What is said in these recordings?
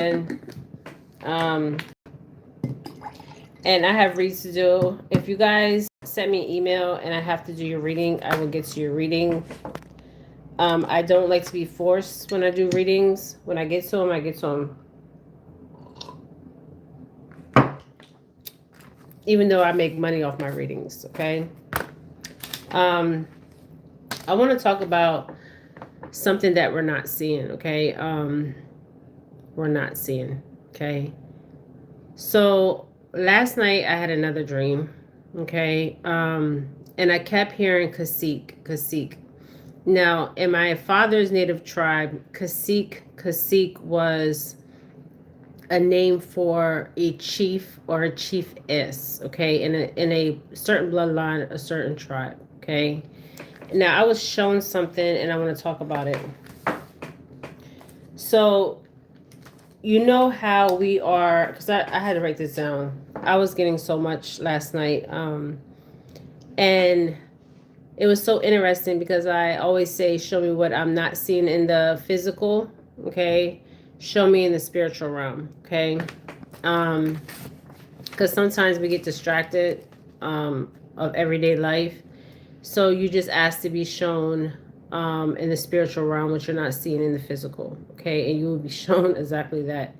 Um, and I have reads to do. If you guys send me an email and I have to do your reading, I will get to your reading. I don't like to be forced when I do readings. When I get to them, I get to them. Even though I make money off my readings, okay? I want to talk about something that we're not seeing, okay? We're not seeing, okay? So last night I had another dream, okay? And I kept hearing Cacique, Cacique. Now, in my father's native tribe, Cacique was a name for a chief or a chiefess, okay, in a certain bloodline, a certain tribe, okay. Now I was shown something and I want to talk about it. So you know how we are, because I had to write this down. I was getting so much last night, and it was so interesting because I always say, show me what I'm not seeing in the physical, okay? Show me in the spiritual realm, okay? Because sometimes we get distracted of everyday life. So you just ask to be shown in the spiritual realm what you're not seeing in the physical, okay? And you will be shown exactly that.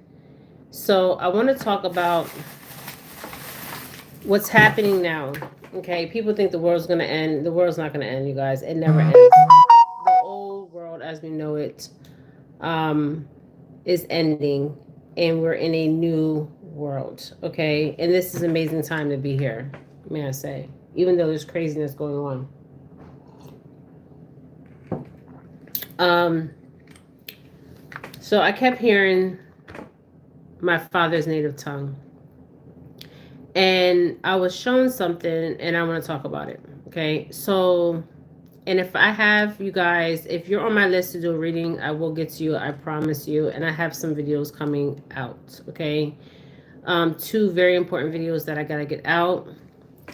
So I want to talk about what's happening now. Okay, people think the world's going to end. The world's not going to end, you guys. It never ends. The old world as we know it is ending, and we're in a new world. Okay, and this is an amazing time to be here, may I say, even though there's craziness going on. So I kept hearing my father's native tongue. And I was shown something and I want to talk about it. Okay. So, and if I have you guys, if you're on my list to do a reading, I will get to you. I promise you. And I have some videos coming out. Okay. Two very important videos that I got to get out.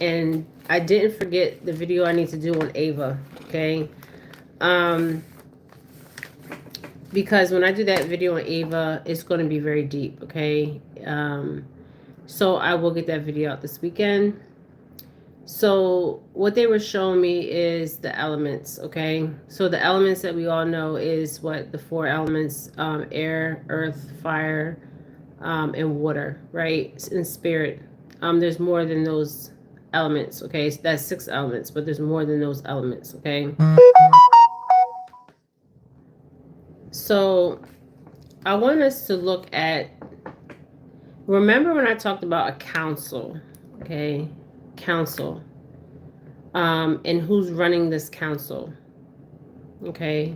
And I didn't forget the video I need to do on Ava. Okay. Because when I do that video on Ava, it's going to be very deep. Okay. So I will get that video out this weekend. So what they were showing me is the elements, okay? So the elements that we all know is what the four elements, air, earth, fire, and water, right? And spirit. There's more than those elements, okay? So that's 6 elements, but there's more than those elements, okay? So I want us to look at, remember when I talked about a council, okay? Council. And who's running this council, okay?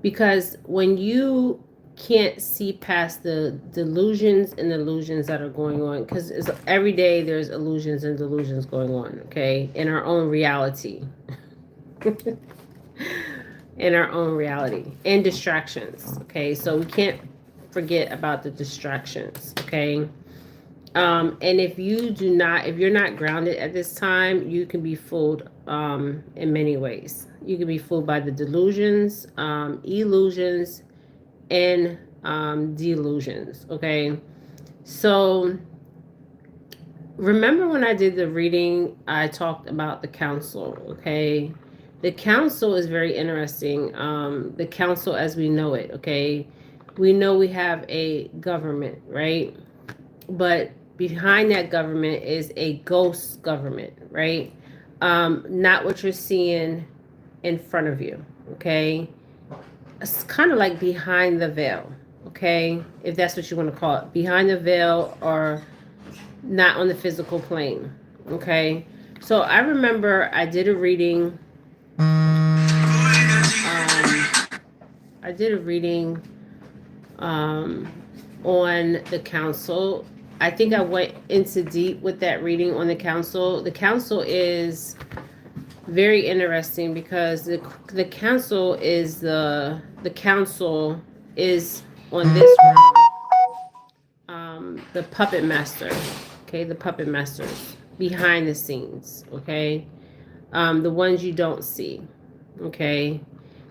Because when you can't see past the delusions and illusions that are going on, because every day there's illusions and delusions going on, okay, in our own reality. In our own reality, and distractions, okay? So we can't forget about the distractions, okay? And if you're not grounded at this time, you can be fooled in many ways. You can be fooled by the delusions, illusions, and delusions. Okay, so remember when I did the reading, I talked about the council. Okay, the council is very interesting. The council as we know it. Okay, we know we have a government, right? But behind that government is a ghost government, right? Not what you're seeing in front of you, okay? It's kind of like behind the veil, okay? If that's what you want to call it, behind the veil, or not on the physical plane, okay? So I remember I did a reading. I did a reading on the council. I think I went into deep with that reading on the council. The council is very interesting because the council is the council is on this realm. The puppet master, okay, the puppet masters behind the scenes, okay, the ones you don't see, okay.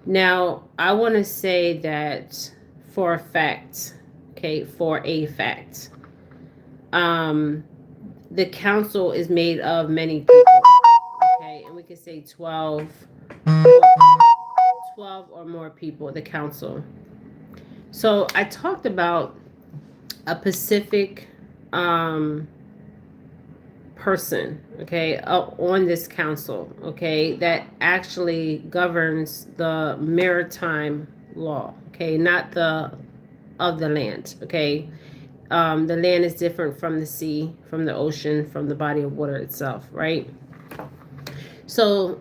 Now I want to say that for a fact, okay, for a fact. The council is made of many people, okay, and we could say 12 or more people, the council. So I talked about a Pacific person, okay, on this council, okay, that actually governs the maritime law, okay, not the of the land, okay. The land is different from the sea, from the ocean, from the body of water itself, right? So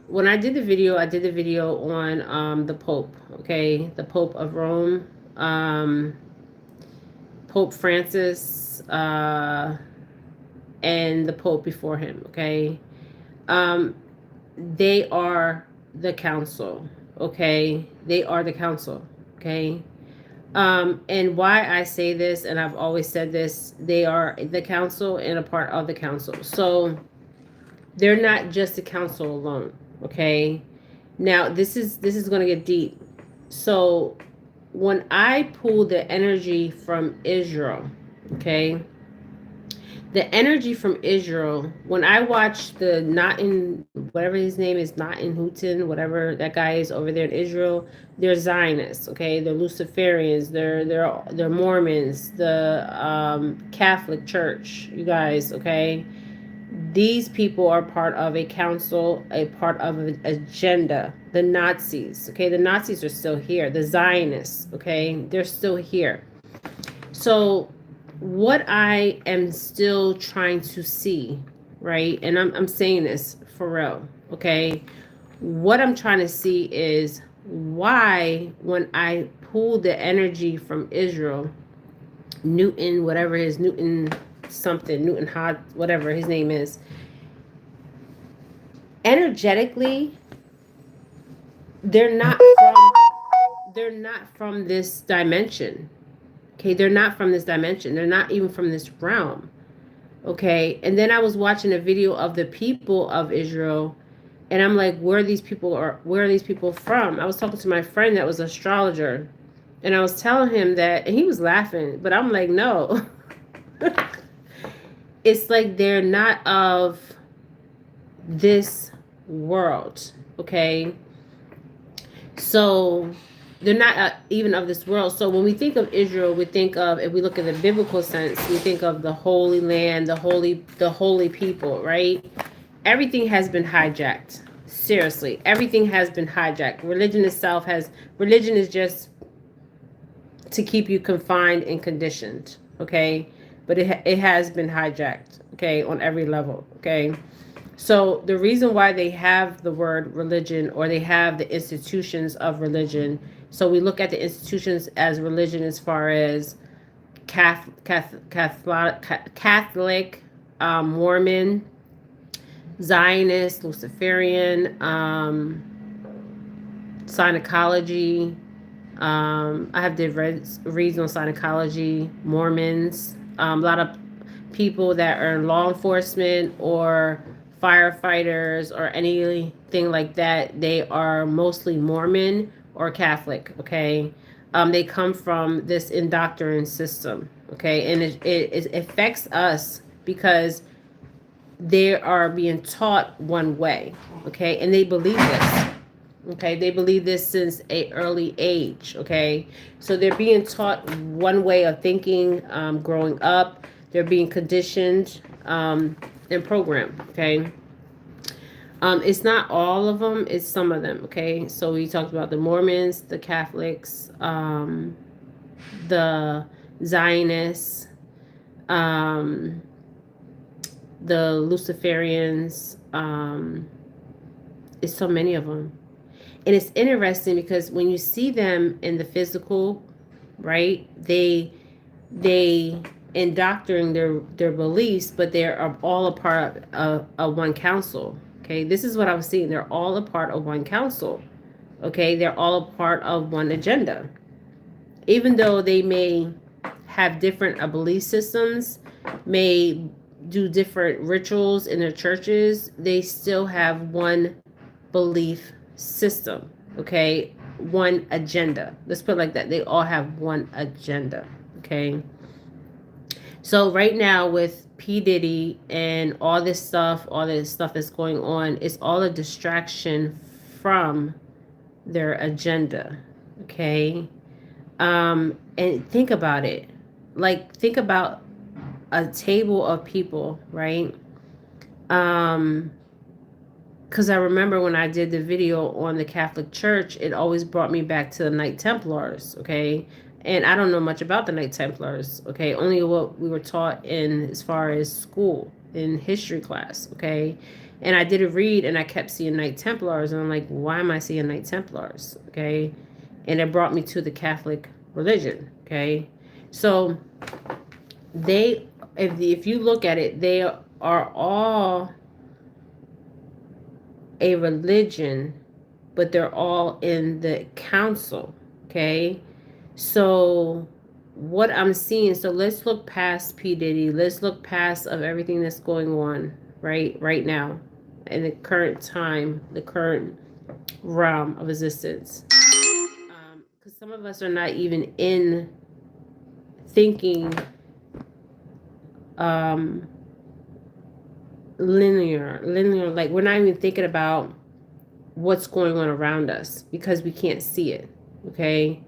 when I did the video on the Pope, okay, the Pope of Rome, Pope Francis, and the Pope before him, okay. They are the council, okay. They are the council, okay. And why I say this, and I've always said this, they are the council and a part of the council. So they're not just the council alone, okay? Now this is going to get deep. So when I pull the energy from Israel, okay? The energy from Israel, when I watch the Natin, whatever his name is, Natin Houghton, whatever that guy is over there in Israel, they're Zionists, okay? They're Luciferians, they're Mormons, the Catholic Church, you guys, okay? These people are part of a council, a part of an agenda. The Nazis, okay? The Nazis are still here. The Zionists, okay? They're still here. So what I am still trying to see, right? And I'm saying this for real, okay? What I'm trying to see is why when I pull the energy from Israel, Newton, whatever his Newton something, Newton Hod, whatever his name is, energetically, they're not from this dimension. Okay, they're not from this dimension. They're not even from this realm. Okay, and then I was watching a video of the people of Israel, and I'm like, where are these people from? I was talking to my friend that was an astrologer, and I was telling him that, and he was laughing, but I'm like, no. It's like they're not of this world, okay? So they're not even of this world. So when we think of Israel, we think of, if we look at the biblical sense, we think of the Holy Land, the holy people, right? Everything has been hijacked. Seriously, everything has been hijacked. Religion is just to keep you confined and conditioned, okay? But it has been hijacked, okay, on every level, okay? So the reason why they have the word religion, or they have the institutions of religion, so we look at the institutions as religion as far as Catholic, Mormon, Zionist, Luciferian, Scientology. I have did reads on Scientology, Mormons, a lot of people that are in law enforcement or firefighters or anything like that. They are mostly Mormon or Catholic, okay? They come from this indoctrination system, okay? And it affects us because they are being taught one way, okay? And they believe this. Okay, they believe this since an early age. Okay, so they're being taught one way of thinking, growing up. They're being conditioned and programmed. Okay, it's not all of them; it's some of them. Okay, so we talked about the Mormons, the Catholics, the Zionists, the Luciferians. It's so many of them. And it's interesting because when you see them in the physical, right, they indoctrinate their beliefs, but they are all a part of one council. Okay, this is what I was seeing. They're all a part of one council. Okay, they're all a part of one agenda. Even though they may have different belief systems, may do different rituals in their churches, they still have one belief system, okay? One agenda. Let's put it like that. They all have one agenda, Okay. So right now with P. Diddy and all this stuff that's going on, it's all a distraction from their agenda. Okay. And think about it. Like, think about a table of people, right? Because I remember when I did the video on the Catholic Church, it always brought me back to the Knight Templars, okay? And I don't know much about the Knight Templars, okay? Only what we were taught in as far as school, in history class, okay? And I did a read and I kept seeing Knight Templars, and I'm like, why am I seeing Knight Templars, okay? And it brought me to the Catholic religion, okay? So they, if you look at it, they are all a religion, but they're all in the council, okay? So what I'm seeing, so let's look past P. Diddy, let's look past of everything that's going on right now in the current time, the current realm of existence. Because some of us are not even in thinking linear, like we're not even thinking about what's going on around us because we can't see it, okay?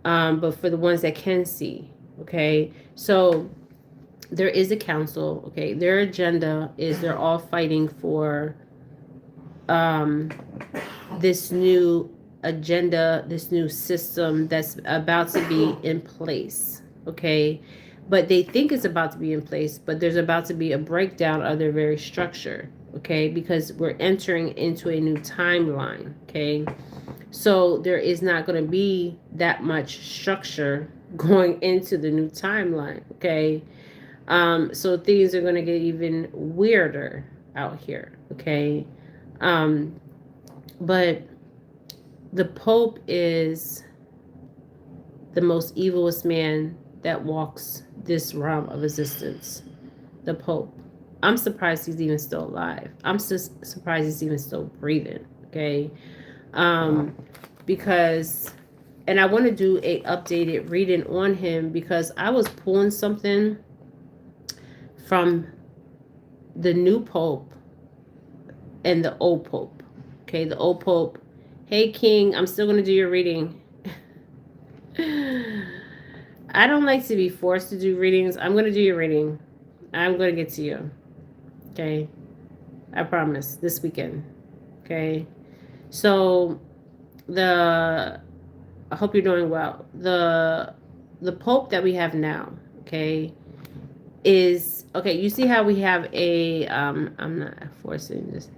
But for the ones that can see, okay, so there is a council, okay, their agenda is they're all fighting for this new agenda, this new system that's about to be in place, okay? But they think it's about to be in place, but there's about to be a breakdown of their very structure, okay? Because we're entering into a new timeline, okay? So there is not going to be that much structure going into the new timeline, okay? So things are going to get even weirder out here, okay? But the Pope is the most evilest man that walks this realm of existence. The Pope. I'm surprised he's even still alive. I'm just surprised he's even still breathing, okay? Because, and I want to do a updated reading on him because I was pulling something from the new Pope and the old Pope. Okay, the old Pope. Hey, King, I'm still going to do your reading. I don't like to be forced to do readings. I'm going to do your reading. I'm going to get to you. Okay, I promise, this weekend. Okay, so I hope you're doing well. The Pope that we have now, okay, is okay. You see how we have a I'm not forcing this.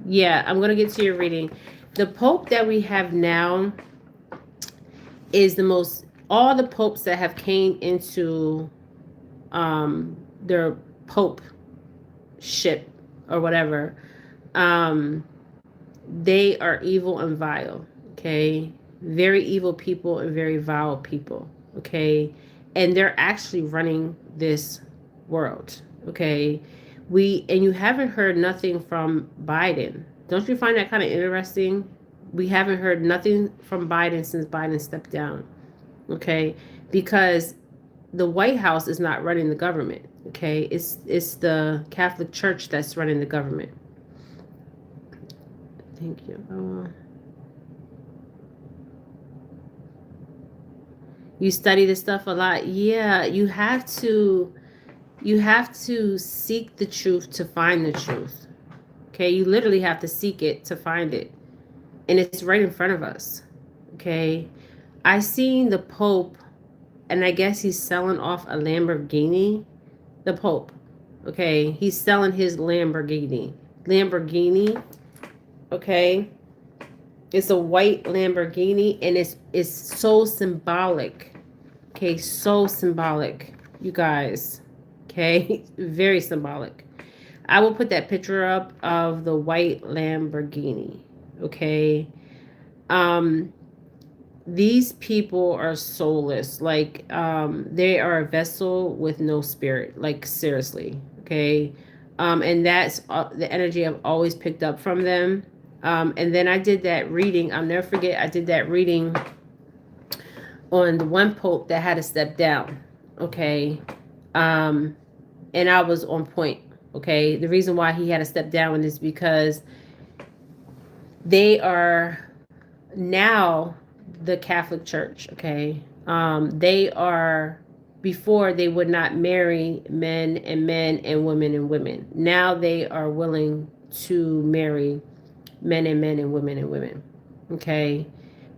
Yeah, I'm gonna get to your reading. The Pope that we have now is the most. All the popes that have came into their Pope ship or whatever, they are evil and vile. Okay, very evil people and very vile people. Okay, and they're actually running this world. Okay, and you haven't heard nothing from Biden. Don't you find that kind of interesting? We haven't heard nothing from Biden since Biden stepped down. Okay, because the White House is not running the government. Okay, it's the Catholic Church that's running the government. Thank you. You study this stuff a lot. Yeah, you have to seek the truth to find the truth. Okay, you literally have to seek it to find it. And it's right in front of us. Okay, I seen the Pope, and I guess he's selling off a Lamborghini. The Pope, okay, he's selling his Lamborghini. Okay, it's a white Lamborghini, and it's so symbolic. Okay, so symbolic, you guys. Okay, very symbolic. I will put that picture up of the white Lamborghini. Okay. These people are soulless. Like, they are a vessel with no spirit. Like, seriously. Okay. And that's the energy I've always picked up from them. And then I did that reading. I'll never forget. I did that reading on the one Pope that had to step down. Okay. And I was on point. Okay. The reason why he had to step down is because they are now the Catholic Church. Okay. They are, before they would not marry men and women and women. Now they are willing to marry men and women and women. Okay.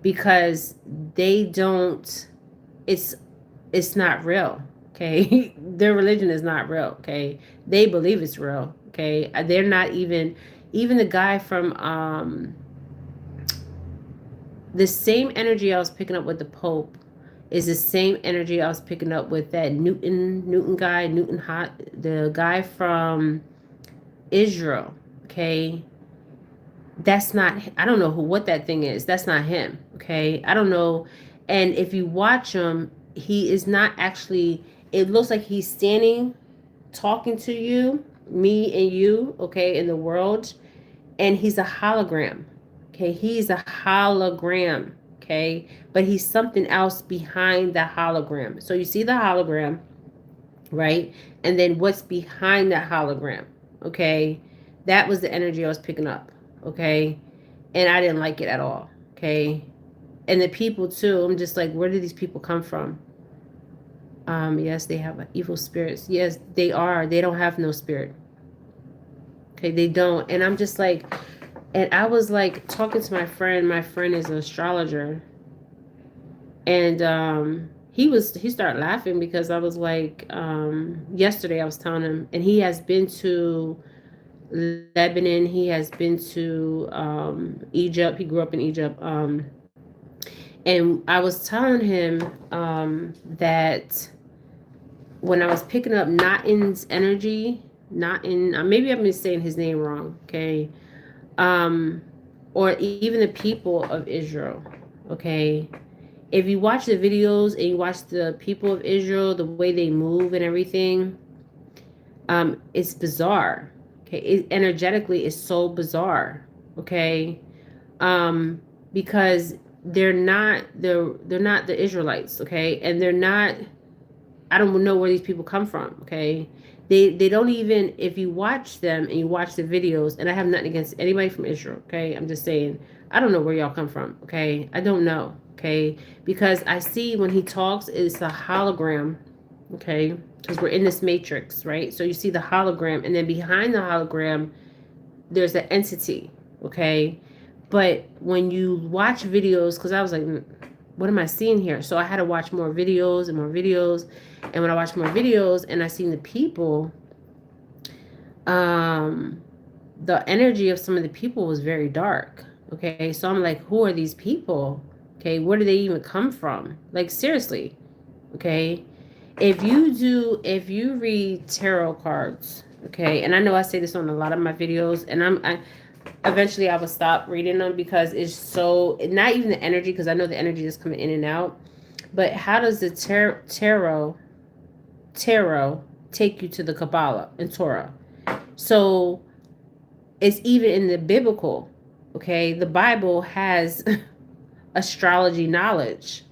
Because they don't, it's it's not real. Okay. Their religion is not real. Okay. They believe it's real. Okay. They're not even the guy from the same energy I was picking up with the Pope is the same energy I was picking up with that Newton guy, Newton Hot, the guy from Israel. Okay. That's not, I don't know what that thing is. That's not him. Okay. I don't know. And if you watch him, he is not actually, it looks like he's standing talking to you, me and you, okay, in the world. And he's a hologram. Okay. He's a hologram. Okay. But he's something else behind the hologram. So you see the hologram, right? And then what's behind that hologram. Okay. That was the energy I was picking up. Okay. And I didn't like it at all. Okay. And the people too, I'm just like, where do these people come from? Yes, they have evil spirits. Yes, they are. They don't have no spirit. Okay, they don't. And I'm just like, and I was like talking to my friend. My friend is an astrologer. And he started laughing because I was like, yesterday I was telling him, and he has been to Lebanon, he has been to Egypt. He grew up in Egypt. And I was telling him that when I was picking up Natin's energy, Natin, maybe I've been saying his name wrong, okay? Or even the people of Israel, okay? If you watch the videos and you watch the people of Israel, the way they move and everything, it's bizarre. Okay, energetically, it's so bizarre. Okay, because they're not the Israelites. Okay, and they're not. I don't know where these people come from. Okay, they don't even. If you watch them and you watch the videos, and I have nothing against anybody from Israel. Okay, I'm just saying I don't know where y'all come from. Okay, I don't know. Okay, because I see when he talks, it's a hologram. Okay, because we're in this matrix, right? So you see the hologram, and then behind the hologram, there's an entity. Okay, but when you watch videos, because I was like, what am I seeing here? So I had to watch more videos and more videos, and when I watched more videos and I seen the people, the energy of some of the people was very dark. Okay, so I'm like, who are these people? Okay, where do they even come from? Like, seriously. Okay, if you read tarot cards, okay, and I know I say this on a lot of my videos, and eventually I will stop reading them because it's so, not even the energy, because I know the energy is coming in and out, but how does the tarot take you to the Kabbalah and Torah? So it's even in the biblical, okay, the Bible has astrology knowledge,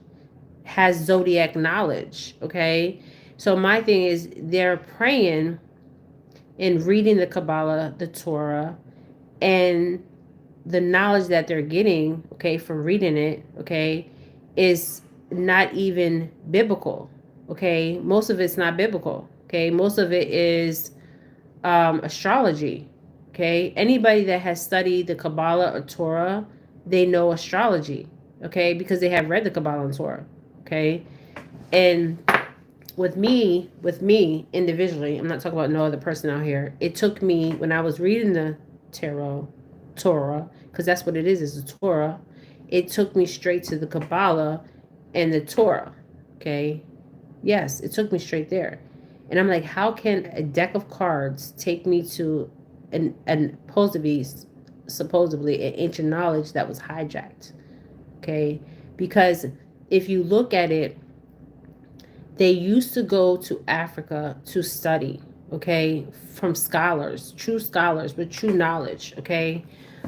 has zodiac knowledge, okay? So my thing is, they're praying and reading the Kabbalah, the Torah, and the knowledge that they're getting, okay, from reading it, okay, is not even biblical, okay? Most of it's not biblical, okay? Most of it is astrology, okay? Anybody that has studied the Kabbalah or Torah, they know astrology, okay? Because they have read the Kabbalah and Torah, okay? And with me individually, I'm not talking about no other person out here. It took me, when I was reading the Torah, because that's what it is a Torah. It took me straight to the Kabbalah and the Torah. Okay. Yes, it took me straight there. And I'm like, how can a deck of cards take me to an supposedly an ancient knowledge that was hijacked? Okay. Because if you look at it, they used to go to Africa to study, okay, from scholars, true scholars with true knowledge, okay?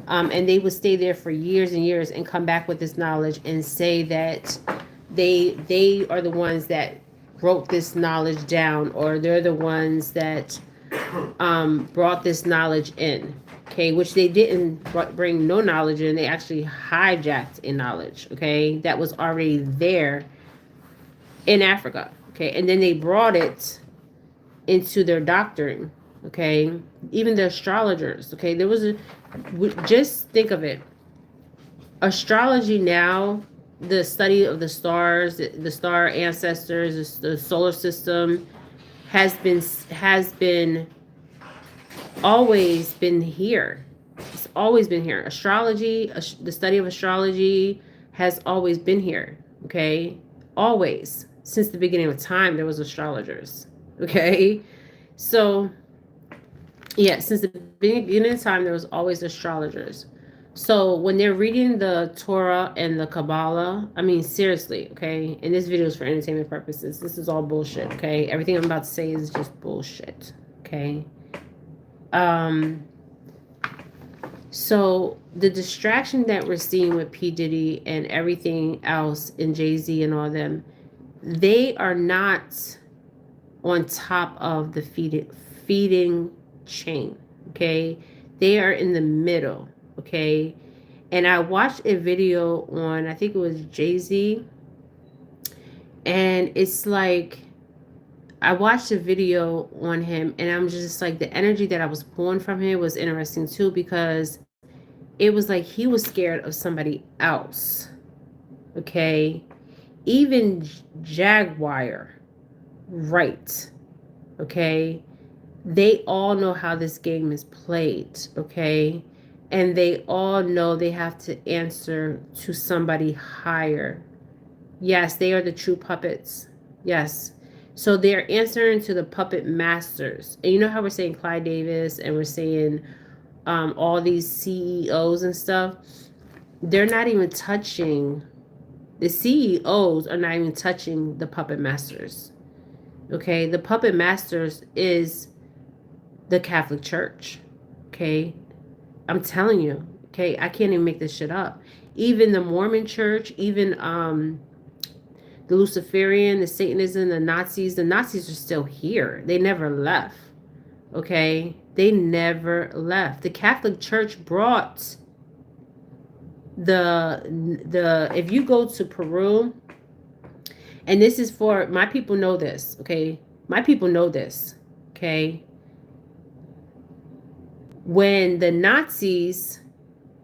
And they would stay there for years and years and come back with this knowledge and say that they are the ones that wrote this knowledge down, or they're the ones that brought this knowledge in. Okay, which they didn't bring no knowledge in. They actually hijacked a knowledge. Okay, that was already there in Africa. Okay, and then they brought it into their doctrine. Okay, even the astrologers. Okay, there was a, just think of it. Astrology now, the study of the stars, the star ancestors, the solar system, has been always been here. It's always been here. Astrology, the study of astrology, has always been here. Okay, always, since the beginning of time, there was astrologers. Okay, so yeah, since the beginning of time, there was always astrologers. So when they're reading the Torah and the Kabbalah, I mean, seriously, okay? And this video is for entertainment purposes. This is all bullshit, okay? Everything I'm about to say is just bullshit, okay? So the distraction that we're seeing with P. Diddy and everything else in Jay-Z and all them, they are not on top of the feeding chain, okay? They are in the middle, okay? And I watched a video on, I think it was Jay-Z, and it's like, I watched a video on him, and I'm just like, the energy that I was pulling from him was interesting too, because it was like he was scared of somebody else, okay? Even Jaguar, right, okay? They all know how this game is played, okay? And they all know they have to answer to somebody higher. Yes, they are the true puppets. Yes. So they're answering to the puppet masters. And you know how we're saying Clyde Davis and we're saying all these CEOs and stuff? They're not even touching, the CEOs are not even touching the puppet masters. Okay? The puppet masters is the Catholic Church. Okay? I'm telling you. Okay? I can't even make this shit up. Even the Mormon Church, even the Luciferian, the Satanism, the Nazis are still here. They never left. Okay? They never left. The Catholic Church brought the if you go to Peru, and this is for my people know this, okay? My people know this, okay? When the Nazis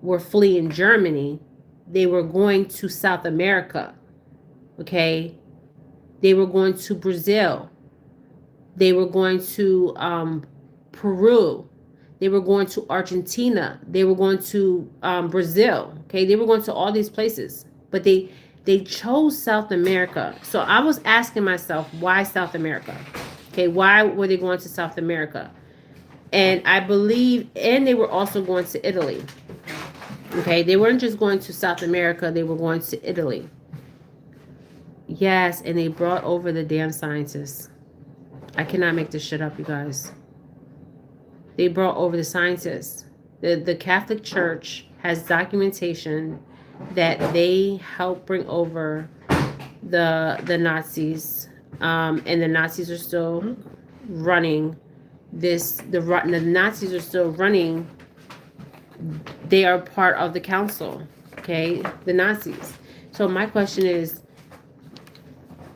were fleeing Germany, they were going to South America. Okay, they were going to Brazil, they were going to Peru, they were going to Argentina, they were going to Brazil. Okay, they were going to all these places, but they chose South America. So I was asking myself, why South America? Okay, why were they going to South America? And I believe, and they were also going to Italy. Okay, they weren't just going to South America, they were going to Italy. Yes, and they brought over the damn scientists. I cannot make this shit up, you guys. They brought over the scientists. The Catholic Church has documentation that they helped bring over the Nazis, and the Nazis are still running this. The Nazis are still running. They are part of the council. Okay, the Nazis. So my question is,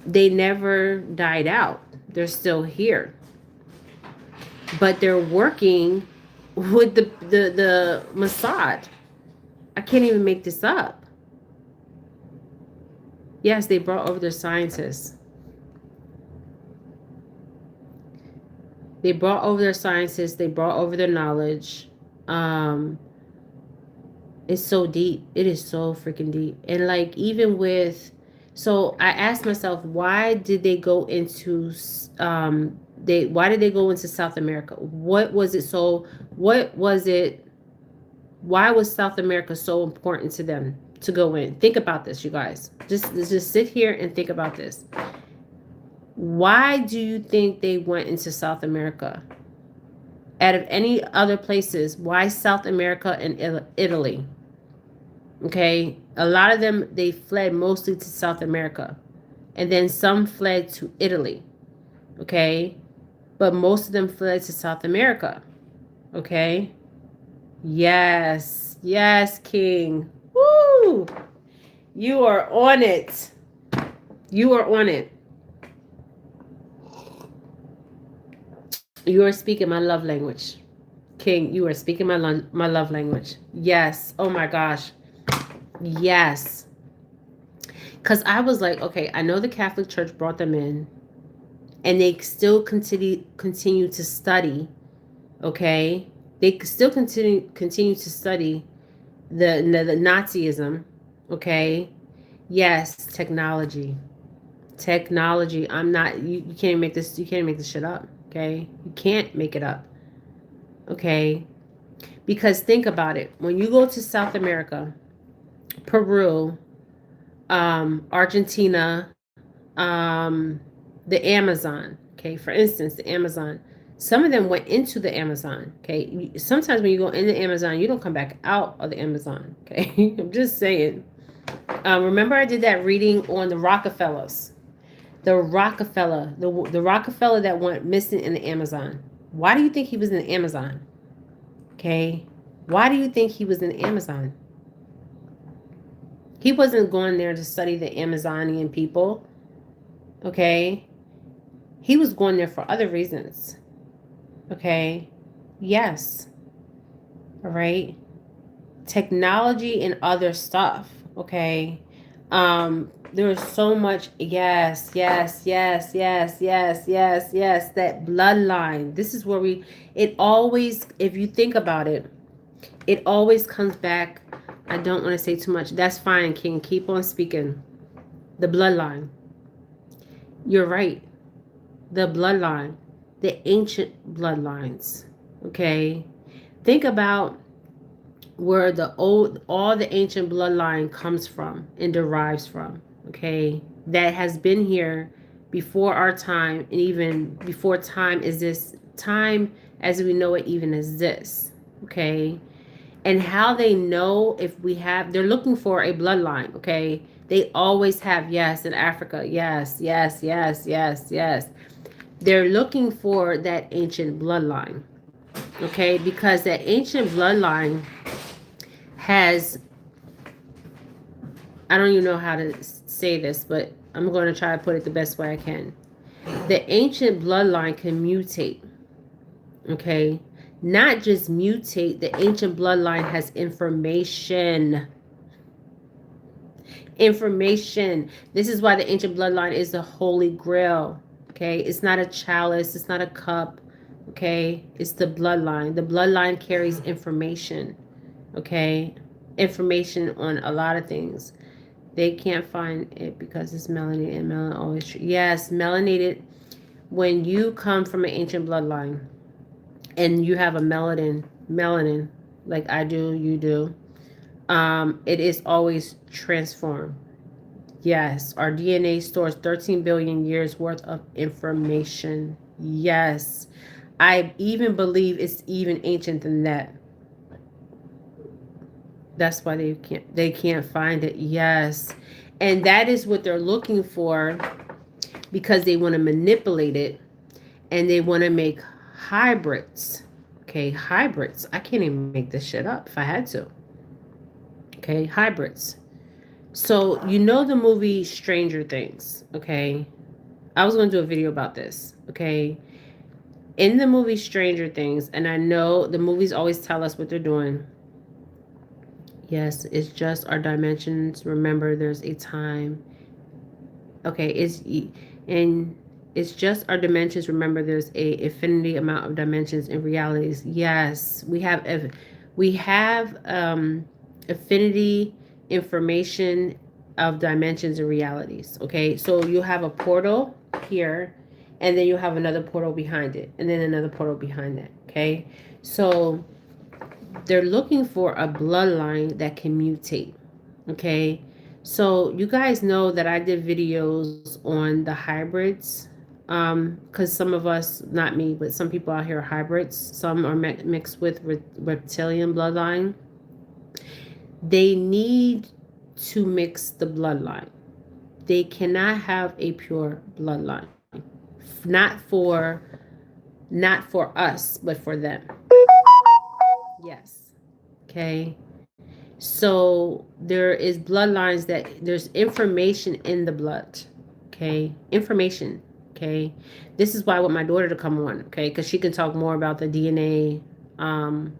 they never died out. They're still here. But they're working with the Mossad. I can't even make this up. Yes, they brought over their scientists. They brought over their scientists. They brought over their knowledge. It's so deep. It is so freaking deep. And like, even with, so I asked myself, why did they go into why did they go into South America? What was it why was South America so important to them to go in? Think about this, you guys. Just sit here and think about this. Why do you think they went into South America? Out of any other places, why South America and Italy? Okay, a lot of them, they fled mostly to South America. And then some fled to Italy, okay? But most of them fled to South America, okay? Yes, yes, King. Woo! You are on it. You are on it. You are speaking my love language. King, you are speaking my love language. Yes. Oh my gosh. Yes. Because I was like, okay, I know the Catholic Church brought them in and they still continue to study, okay? They still continue to study the Nazism, okay? Yes, technology. Technology. I'm not you can't make this shit up, okay? You can't make it up. Okay? Because think about it. When you go to South America, Peru, Argentina, the Amazon, okay, for instance, the Amazon, some of them went into the Amazon, okay. Sometimes when you go in the Amazon, you don't come back out of the Amazon, okay. I'm just saying. Remember I did that reading on the Rockefellers. The Rockefeller that went missing in the Amazon. Why do you think he was in the Amazon? Okay. Why do you think he was in the Amazon? He wasn't going there to study the Amazonian people. Okay. He was going there for other reasons. Okay. Yes. All right. Technology and other stuff. Okay. There was so much. Yes, yes, yes, yes, yes, yes, yes. That bloodline. This is where it always, if you think about it, it always comes back. I don't want to say too much. That's fine, King. Keep on speaking. The bloodline. You're right. The bloodline. The ancient bloodlines. Okay. Think about where all the ancient bloodline comes from and derives from. Okay. That has been here before our time, and even before time is this time as we know it even exists. Okay. And how they know if they're looking for a bloodline, okay? They always have, yes, in Africa, yes, yes, yes, yes, yes. They're looking for that ancient bloodline, okay? Because that ancient bloodline has, I don't even know how to say this, but I'm going to try to put it the best way I can. The ancient bloodline can mutate, okay? Not just mutate, the ancient bloodline has information. Information. This is why the ancient bloodline is the holy grail. Okay. It's not a chalice. It's not a cup. Okay. It's the bloodline. The bloodline carries information. Okay. Information on a lot of things. They can't find it because it's melanated, and melanin always true. Yes, melanated. When you come from an ancient bloodline and you have a melanin like I do, you do, it is always transformed. Yes, our DNA stores 13 billion years worth of information. Yes, I even believe it's even ancient than that. That's why they can't find it. Yes, and that is what they're looking for, because they want to manipulate it and they want to make hybrids. Okay, hybrids. I can't even make this shit up if I had to. Okay, hybrids. So, you know the movie Stranger Things, okay? I was going to do a video about this, okay? In the movie Stranger Things, and I know the movies always tell us what they're doing. Yes, it's just our dimensions. Remember, there's a time. Okay, it's just our dimensions. Remember, there's a infinity amount of dimensions and realities. Yes, we have affinity information of dimensions and realities. Okay, so you have a portal here, and then you have another portal behind it, and then another portal behind that. Okay, so they're looking for a bloodline that can mutate. Okay, so you guys know that I did videos on the hybrids, because some of us, not me, but some people out here are hybrids. Some are mixed with reptilian bloodline. They need to mix the bloodline. they cannot have a pure bloodline. Not for us, but for them. Yes. Okay. So there is bloodlines that there's information in the blood. Okay. Information. Okay. This is why I want my daughter to come on. Okay. Because she can talk more about the DNA, RNA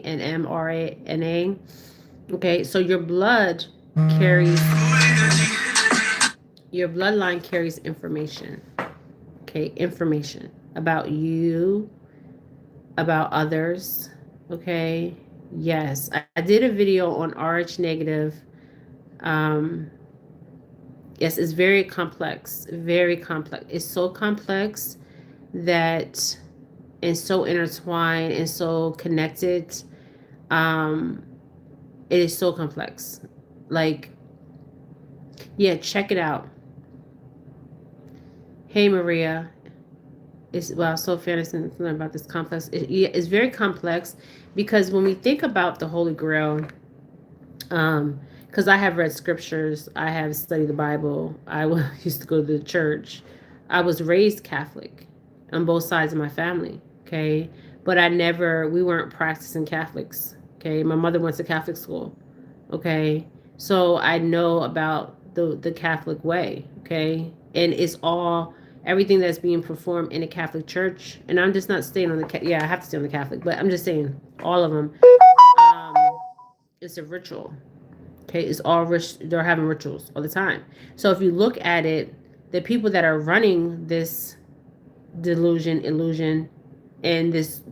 and mRNA. Okay. So carries, your bloodline carries information. Okay. Information about you, about others. Okay. Yes. I did a video on RH negative. Yes, it's very complex. Very complex. It's so complex that and so intertwined and so connected. It is so complex. Like, yeah, check it out. Hey Maria. So fantasy about this complex. It's very complex because when we think about the Holy Grail, because I have read scriptures, I have studied the Bible, I used to go to the church. I was raised Catholic on both sides of my family, okay? But we weren't practicing Catholics, okay? My mother went to Catholic school, okay? So I know about the Catholic way, okay? And it's everything that's being performed in a Catholic church. And I'm just not staying on I have to stay on the Catholic, but I'm just saying all of them. It's a ritual. Okay, it's all they're having rituals all the time. So if you look at it, the people that are running this illusion, and this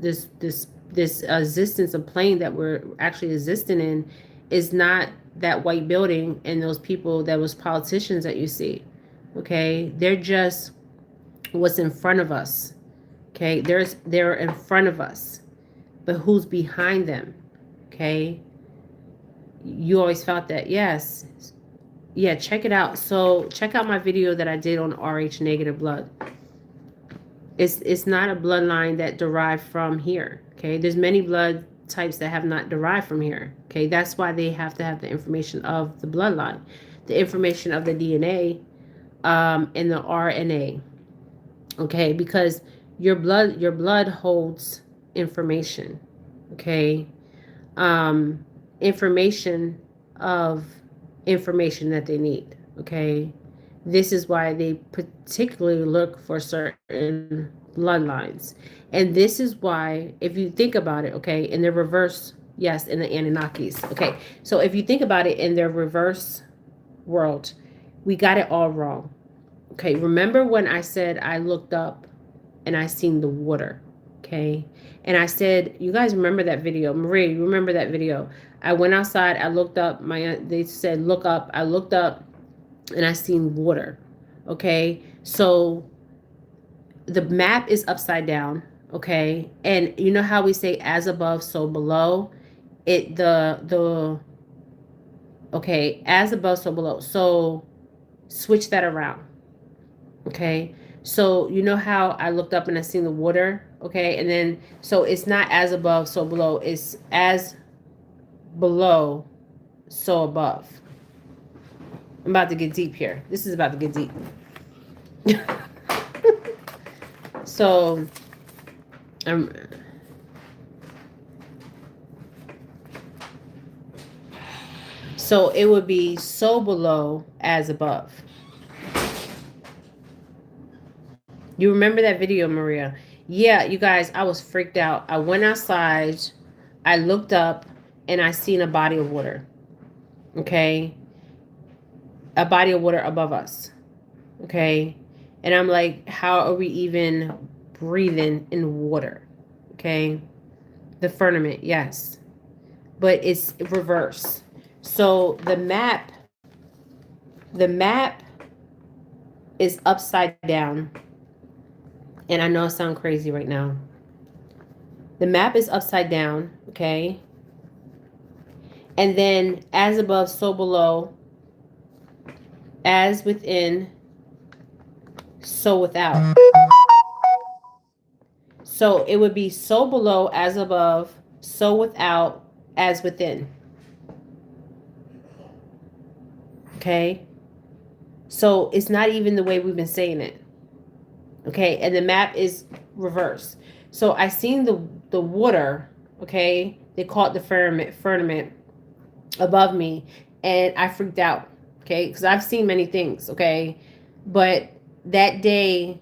existence of plane that we're actually existing in is not that white building and those people that was politicians that you see. Okay, they're just what's in front of us. Okay, they're in front of us, but who's behind them? Okay, you always felt that. Yes. Yeah, check it out. So check out my video that I did on RH negative blood. It's not a bloodline that derived from here. Okay, there's many blood types that have not derived from here. Okay, that's why they have to have the information of the bloodline, the information of the DNA, and the RNA. Okay, because your blood holds information. Okay, information that they need. Okay, this is why they particularly look for certain bloodlines, and this is why, if you think about it, okay, in the reverse, yes, in the Anunnakis. Okay, so if you think about it in their reverse world, we got it all wrong. Okay, remember when I said I looked up and I seen the water? Okay, and I said, you guys remember that video? Maria, you remember that video? I went outside, I looked up, they said look up, I looked up and I seen water. Okay, so the map is upside down. Okay, and you know how we say as above so below? Okay, as above so below. So switch that around. Okay, so you know how I looked up and I seen the water? Okay, and then so it's not as above so below, it's as below so above. I'm about to get deep here. This is about to get deep. So so it would be so below as above. You remember that video, Maria? Yeah, you guys, I was freaked out. I went outside, I looked up, and I seen a body of water. Okay, a body of water above us. Okay, and I'm like, how are we even breathing in water? Okay, the firmament, yes, but it's reverse. So the map is upside down, and I know I sound crazy right now. The map is upside down, okay, and then as above so below, as within so without. So it would be so below as above, so without as within. Okay. So it's not even the way we've been saying it. Okay. And the map is reversed. So I seen the water. Okay. They call it the firmament above me, and I freaked out. Okay. Because I've seen many things. Okay. But that day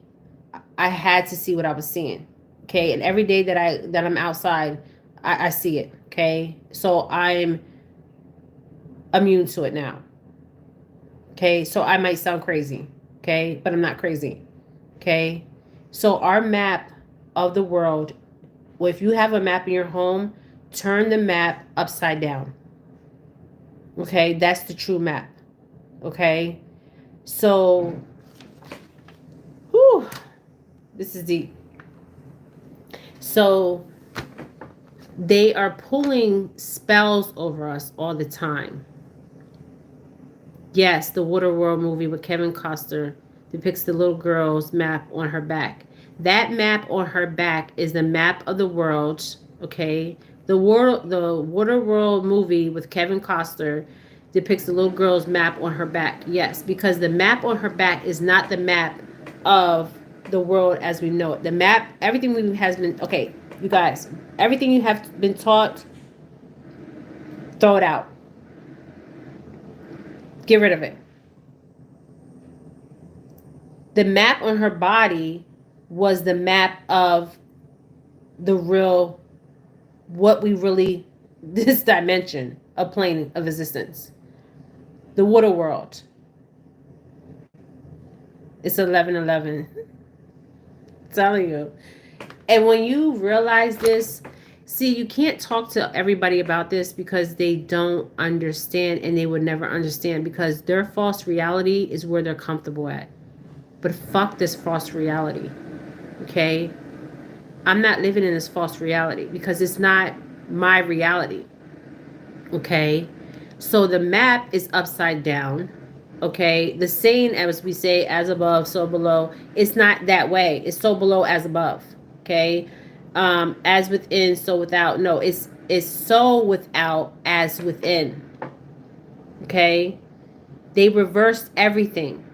I had to see what I was seeing. Okay. And every day that I'm outside, I see it. Okay. So I'm immune to it now. Okay. So I might sound crazy. Okay. But I'm not crazy. Okay. So our map of the world, well, if you have a map in your home, turn the map upside down. Okay. That's the true map. Okay. So, whew, this is deep. So they are pulling spells over us all the time. Yes, the Waterworld movie with Kevin Costner depicts the little girl's map on her back. That map on her back is the map of the world. Okay, the Waterworld movie with Kevin Costner depicts the little girl's map on her back. Yes, because the map on her back is not the map of the world as we know it. The map, everything we has been okay. You guys, everything you have been taught, throw it out. Get rid of it. The map on her body was the map of the real, what we really, this dimension of plane of existence. The water world. It's 11:11. Telling you. And when you realize this, see, you can't talk to everybody about this because they don't understand, and they would never understand because their false reality is where they're comfortable at. But fuck this false reality. Okay? I'm not living in this false reality because it's not my reality. Okay? So the map is upside down. Okay? The saying, as we say, as above, so below, it's not that way. It's so below, as above. Okay? As within, so without. No, it's so without, as within. Okay? They reversed everything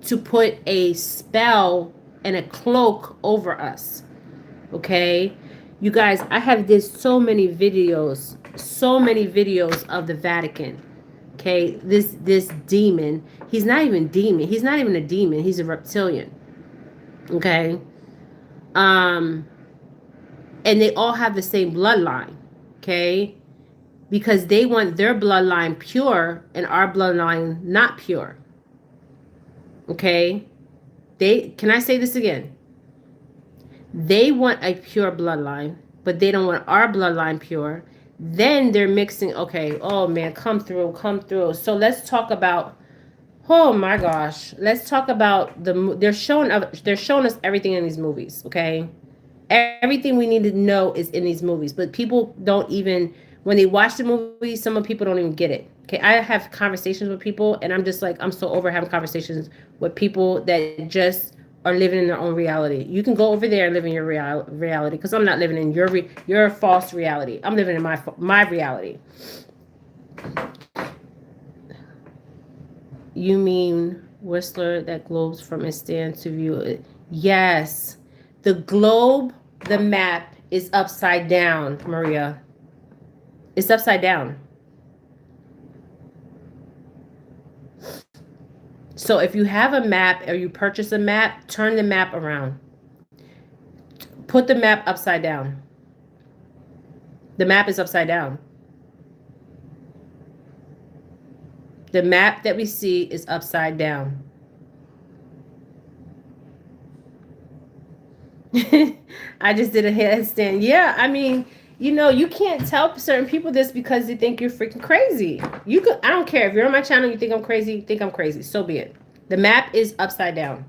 to put a spell and a cloak over us. Okay? You guys, I have did so many videos of the Vatican. Okay? This demon, he's not even demon. He's not even a demon. He's a reptilian. Okay? And they all have the same bloodline. Okay? Because they want their bloodline pure and our bloodline not pure. Okay? Can I say this again? They want a pure bloodline, but they don't want our bloodline pure. Then they're mixing, okay, oh man, come through. So let's talk about, oh my gosh, let's talk about they're showing us everything in these movies, okay? Everything we need to know is in these movies, but people don't even, when they watch the movie, some of people don't even get it. Okay, I have conversations with people, and I'm just like, I'm so over having conversations with people that just are living in their own reality. You can go over there and live in your reality, because I'm not living in your false reality. I'm living in my reality. You mean Whistler that globes from a stand to view it? Yes, the globe, the map is upside down, Maria. It's upside down. So if you have a map or you purchase a map, turn the map around. Put the map upside down. The map is upside down. The map that we see is upside down. I just did a headstand. Yeah, I mean, you know, you can't tell certain people this because they think you're freaking crazy. I don't care if you're on my channel, you think I'm crazy, so be it. The map is upside down.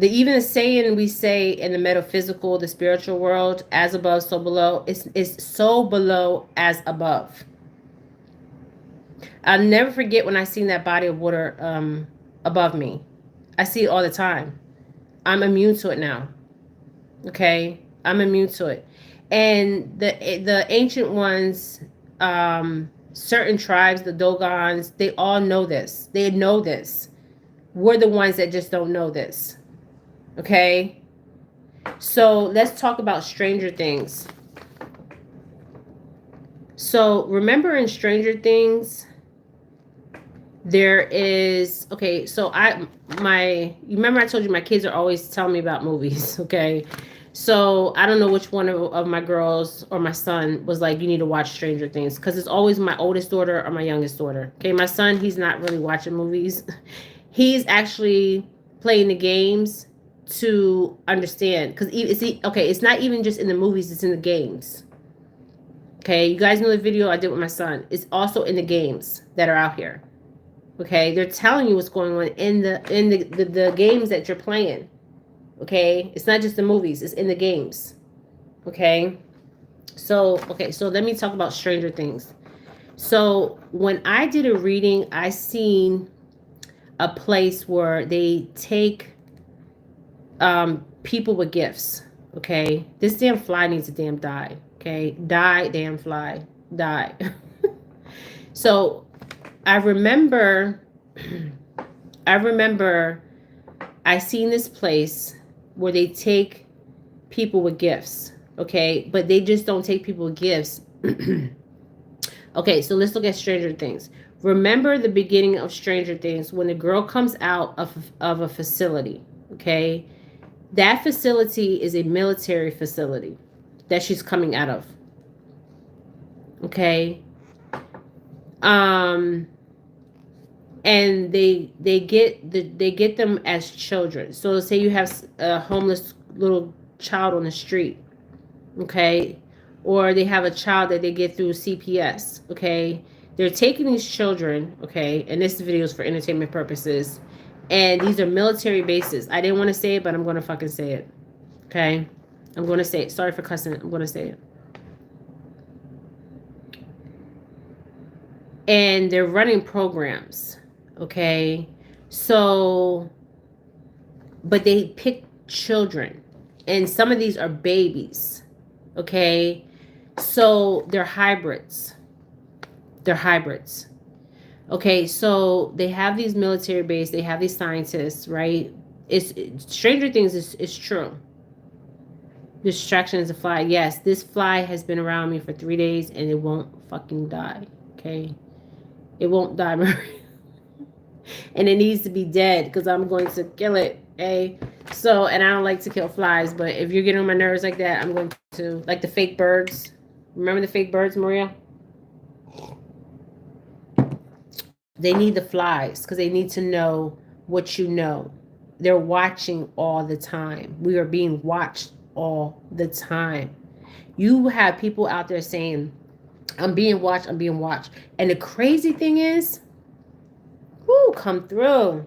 Even the saying we say in the metaphysical, the spiritual world, as above, so below, is so below as above. I'll never forget when I seen that body of water above me. I see it all the time. I'm immune to it now. Okay? I'm immune to it. And the ancient ones, Certain tribes, the Dogons, they all know this. They know this. We're the ones that just don't know this. Okay? So let's talk about Stranger Things. So remember in Stranger Things, there is, okay, so you remember I told you my kids are always telling me about movies, okay? So I don't know which one of my girls or my son was like, you need to watch Stranger Things, because it's always my oldest daughter or my youngest daughter. Okay, my son, he's not really watching movies. He's actually playing the games to understand, because it's not even just in the movies, it's in the games. Okay, you guys know the video I did with my son. It's also in the games that are out here. Okay, they're telling you what's going on in the games that you're playing. Okay, it's not just the movies, it's in the games. Okay, so let me talk about Stranger Things. So when I did a reading, I seen a place where they take people with gifts. Okay, this damn fly needs to damn die. Okay, die, damn fly, die. So I remember I seen this place where they take people with gifts, okay? But they just don't take people with gifts. Okay, so let's look at Stranger Things. Remember the beginning of Stranger Things when the girl comes out of a facility, okay? That facility is a military facility that she's coming out of. Okay? And they get them as children. So let's say you have a homeless little child on the street, okay, or they have a child that they get through CPS, okay. They're taking these children, okay, and this video is for entertainment purposes, and these are military bases. I didn't want to say it, but I'm going to fucking say it, okay. I'm going to say it. Sorry for cussing. I'm going to say it. And they're running programs. Okay, so, but they pick children, and some of these are babies. Okay, so they're hybrids. Okay, so they have these military base, they have these scientists, right? It's Stranger Things is true. Distraction is a fly. Yes, this fly has been around me for 3 days and it won't fucking die. Okay, it won't die, Marie. And it needs to be dead because I'm going to kill it. Okay, so, and I don't like to kill flies, but if you're getting on my nerves like that, I'm going to, like the fake birds. Remember the fake birds, Maria? They need the flies because they need to know what you know. They're watching all the time. We are being watched all the time. You have people out there saying, I'm being watched, I'm being watched. And the crazy thing is, whoo, come through.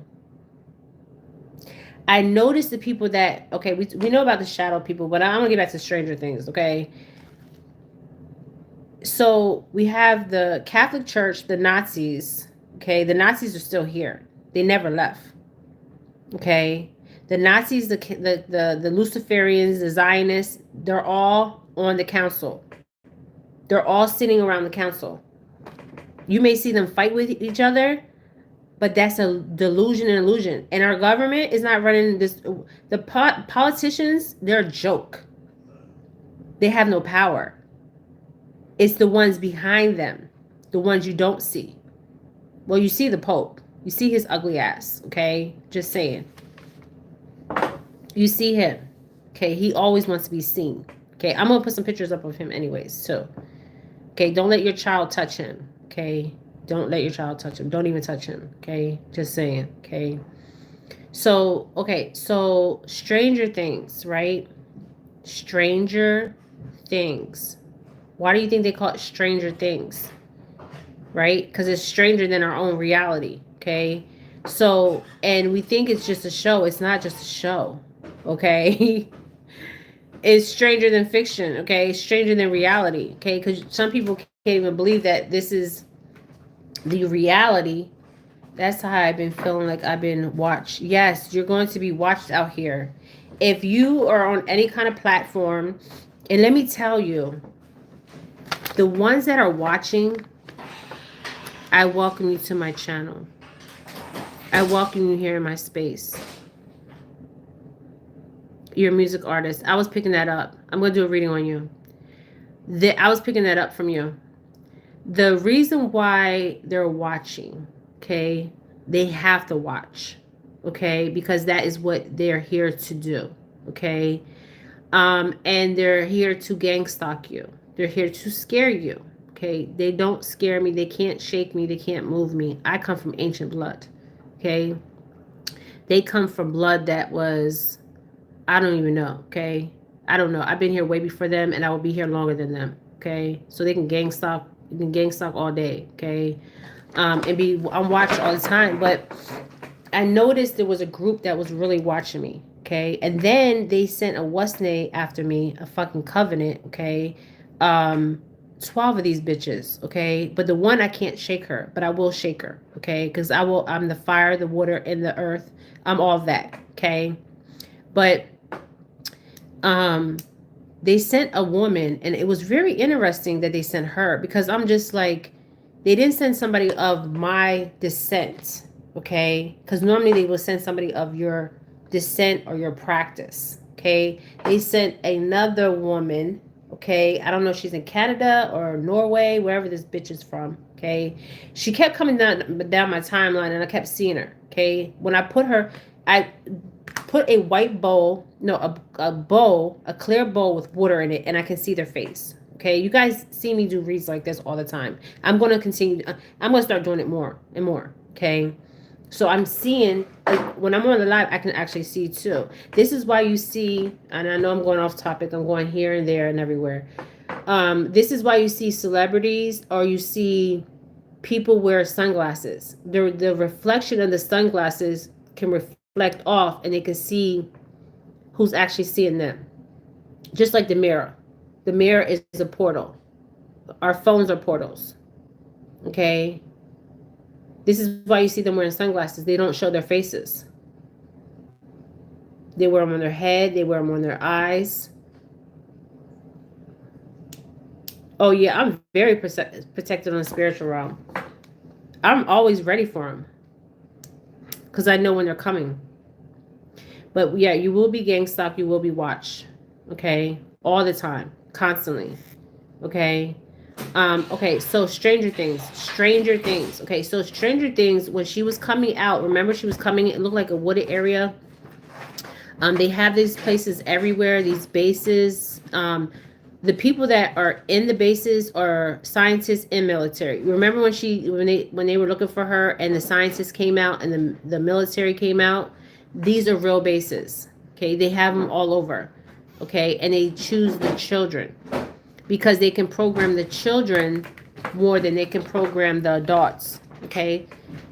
I noticed the people that, okay, we know about the shadow people, but I'm going to get back to Stranger Things, okay? So we have the Catholic Church, the Nazis, okay? The Nazis are still here. They never left, okay? The Nazis, the Luciferians, the Zionists, they're all on the council. They're all sitting around the council. You may see them fight with each other, but that's a delusion and illusion. And our government is not running this. The politicians, they're a joke. They have no power. It's the ones behind them, the ones you don't see. Well, you see the Pope. You see his ugly ass, okay? Just saying. You see him, okay? He always wants to be seen, okay? I'm going to put some pictures up of him anyways, too. Okay, don't let your child touch him, okay? Don't let your child touch him. Don't even touch him, okay? Just saying, okay? So, okay, so Stranger Things, right? Stranger Things. Why do you think they call it Stranger Things? Right? Because it's stranger than our own reality, okay? So, and we think it's just a show. It's not just a show, okay? It's stranger than fiction, okay? It's stranger than reality, okay? Because some people can't even believe that this is the reality. That's how I've been feeling like I've been watched. Yes, you're going to be watched out here. If you are on any kind of platform, and let me tell you, the ones that are watching, I welcome you to my channel. I welcome you here in my space. You're a music artist. I was picking that up. I'm going to do a reading on you. I was picking that up from you. The reason why they're watching, okay, they have to watch, okay, because that is what they're here to do, okay, and they're here to gang stalk you. They're here to scare you, okay. They don't scare me. They can't shake me. They can't move me. I come from ancient blood, okay. They come from blood that was, I don't even know, okay. I don't know. I've been here way before them, and I will be here longer than them, okay. So they can gang stalk. You can gang stalk all day, okay, and be on watch all the time. But I noticed there was a group that was really watching me, okay, and then they sent a what's name after me, a fucking covenant, okay, 12 of these bitches, okay, but the one I can't shake her, but I will shake her, okay, because I'm the fire, the water, and the earth. I'm all of that, okay, but they sent a woman, and it was very interesting that they sent her, because I'm just like, they didn't send somebody of my descent, okay? Because normally they will send somebody of your descent or your practice, okay? They sent another woman, okay? I don't know if she's in Canada or Norway, wherever this bitch is from, okay? She kept coming down my timeline, and I kept seeing her, okay? When I put a white bowl, no, a bowl, a clear bowl with water in it, and I can see their face. Okay, you guys see me do reads like this all the time. I'm going to continue. I'm going to start doing it more and more. Okay, so I'm seeing, when I'm on the live, I can actually see too. This is why you see, and I know I'm going off topic. I'm going here and there and everywhere. This is why you see celebrities, or you see people wear sunglasses. The reflection of the sunglasses can reflect off, and they can see who's actually seeing them. Just like the mirror. The mirror is a portal. Our phones are portals. Okay? This is why you see them wearing sunglasses. They don't show their faces. They wear them on their head. They wear them on their eyes. Oh, yeah. I'm very protected on the spiritual realm. I'm always ready for them, because I know when they're coming. But yeah, you will be gang stalked. You will be watched. Okay? All the time. Constantly. Okay? Okay, so Stranger Things. Okay, so Stranger Things, when she was coming out, remember she was coming, it looked like a wooded area. They have these places everywhere, these bases. The people that are in the bases are scientists and military. Remember when they were looking for her, and the scientists came out and the military came out? These are real bases. Okay, they have them all over. Okay, and they choose the children, because they can program the children more than they can program the adults. Okay,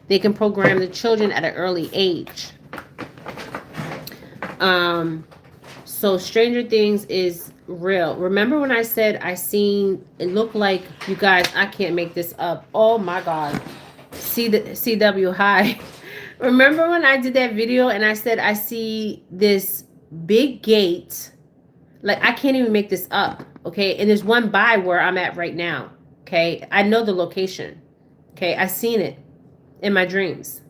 they can program the children at an early age. So Stranger Things is real. Remember when I said it looked like, you guys, I can't make this up. Oh my God. CW, hi. Remember when I did that video and I said I see this big gate? Like, I can't even make this up, okay? And there's one by where I'm at right now, okay? I know the location, okay? I've seen it in my dreams,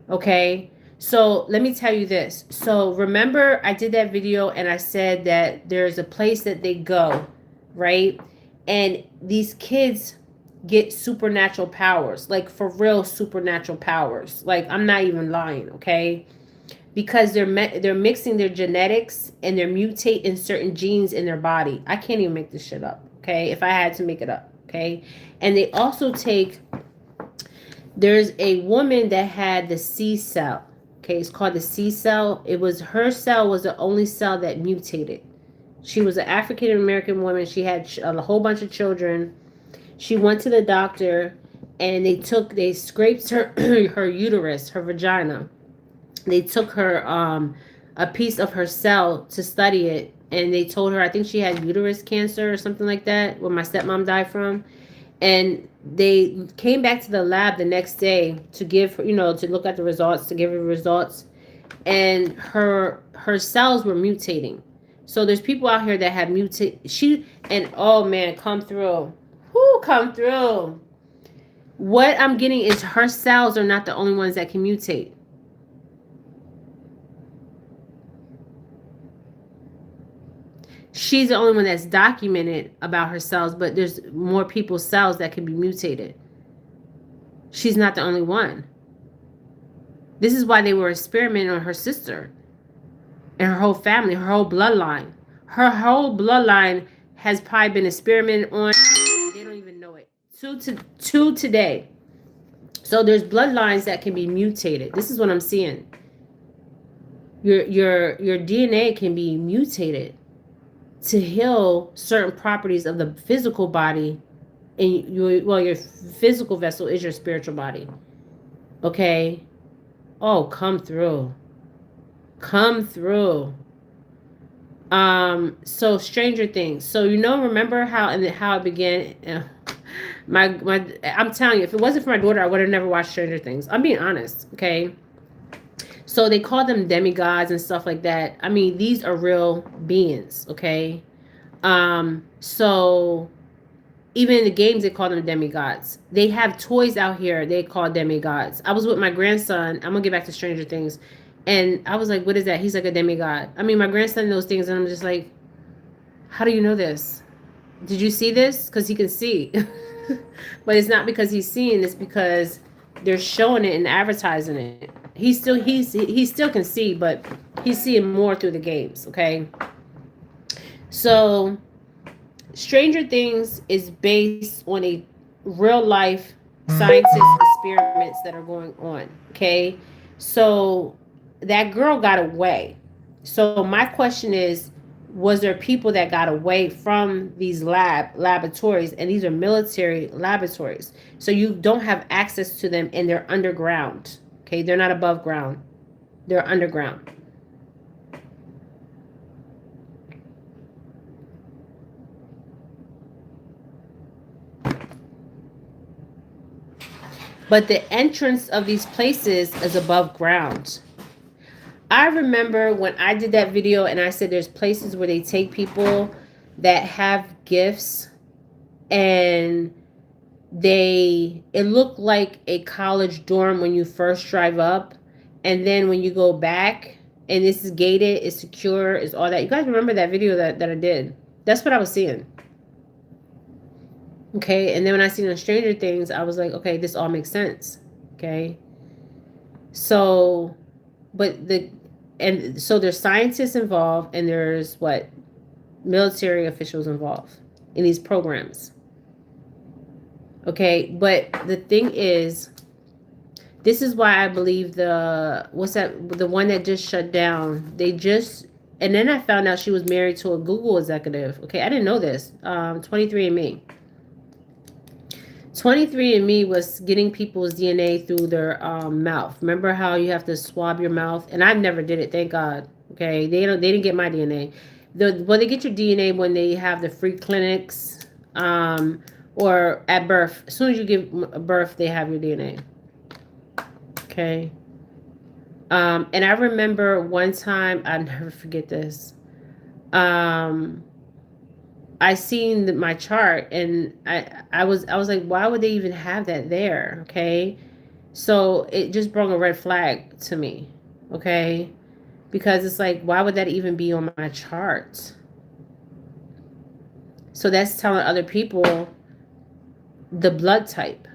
okay? So let me tell you this. So remember I did that video and I said that there's a place that they go, right? And these kids get supernatural powers, like for real supernatural powers. Like, I'm not even lying, okay? Because they're mixing their genetics, and they're mutating certain genes in their body. I can't even make this shit up, okay? If I had to make it up, okay? And they also there's a woman that had the C cell, okay? It's called the C cell. Her cell was the only cell that mutated. She was an African American woman. She had a whole bunch of children. She went to the doctor, and they scraped her her uterus, her vagina. They took her a piece of her cell to study it, and they told her, I think she had uterus cancer or something like that, where my stepmom died from. And they came back to the lab the next day to give her, to look at the results, to give her results, and her cells were mutating. So there's people out here that have mutated. Oh man, come through. Who come through? What I'm getting is her cells are not the only ones that can mutate. She's the only one that's documented about her cells, but there's more people's cells that can be mutated. She's not the only one. This is why they were experimenting on her sister and her whole family, her whole bloodline. Her whole bloodline has probably been experimented on. They don't even know it. To today. So there's bloodlines that can be mutated. This is what I'm seeing. Your DNA can be mutated to heal certain properties of the physical body, and your physical vessel is your spiritual body. Okay. Oh, come through. Come through. So Stranger Things. So remember how it began? My I'm telling you, if it wasn't for my daughter, I would have never watched Stranger Things. I'm being honest, okay? So they call them demigods and stuff like that. I mean, these are real beings, okay? So even in the games, they call them demigods. They have toys out here they call demigods. I was with my grandson. I'm gonna get back to Stranger Things. And I was like, what is that? He's like, a demigod. I mean, my grandson knows things, and I'm just like, how do you know this? Did you see this? Because he can see. But it's not because he's seeing, it's because they're showing it and advertising it. He still can see, but he's seeing more through the games, okay? So Stranger Things is based on a real life scientist experiments that are going on, okay? So that girl got away. So my question is, was there people that got away from these laboratories? And these are military laboratories. So you don't have access to them, and they're underground. Okay, they're not above ground. They're underground. But the entrance of these places is above ground. I remember when I did that video and I said there's places where they take people that have gifts, and it looked like a college dorm when you first drive up, and then when you go back, and this is gated, it's secure, it's all that. You guys remember that video that I did? That's what I was seeing. Okay, and then when I seen the Stranger Things, I was like, okay, this all makes sense. Okay. So so there's scientists involved, and there's military officials involved in these programs. Okay, but the thing is, this is why I believe the one that just shut down. And then I found out she was married to a Google executive. Okay, I didn't know this. 23andMe. 23andMe was getting people's DNA through their mouth. Remember how you have to swab your mouth? And I never did it, thank God. Okay, they didn't get my DNA. They get your DNA when they have the free clinics, or at birth. As soon as you give birth, they have your DNA. Okay. And I remember one time, I'll never forget this. I seen my chart, and I was like, why would they even have that there? Okay. So it just brought a red flag to me. Okay. Because it's like, why would that even be on my chart? So that's telling other people the blood type.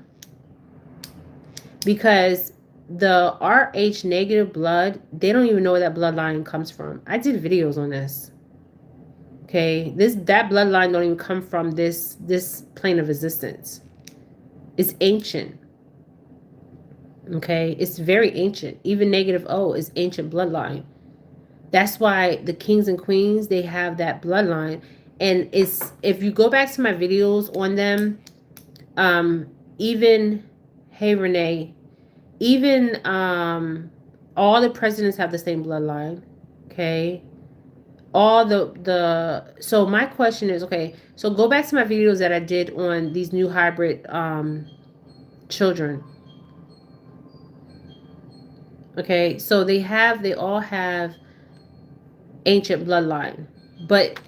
Because the Rh negative blood, they don't even know where that bloodline comes from. I did videos on this. Okay, that bloodline don't even come from this plane of existence. It's ancient. Okay, it's very ancient. Even negative O is ancient bloodline. That's why the kings and queens, they have that bloodline. And if you go back to my videos on them, even, hey Renee, even all the presidents have the same bloodline. Okay. All so my question is, okay, so go back to my videos that I did on these new hybrid children. Okay, so they all have ancient bloodline, but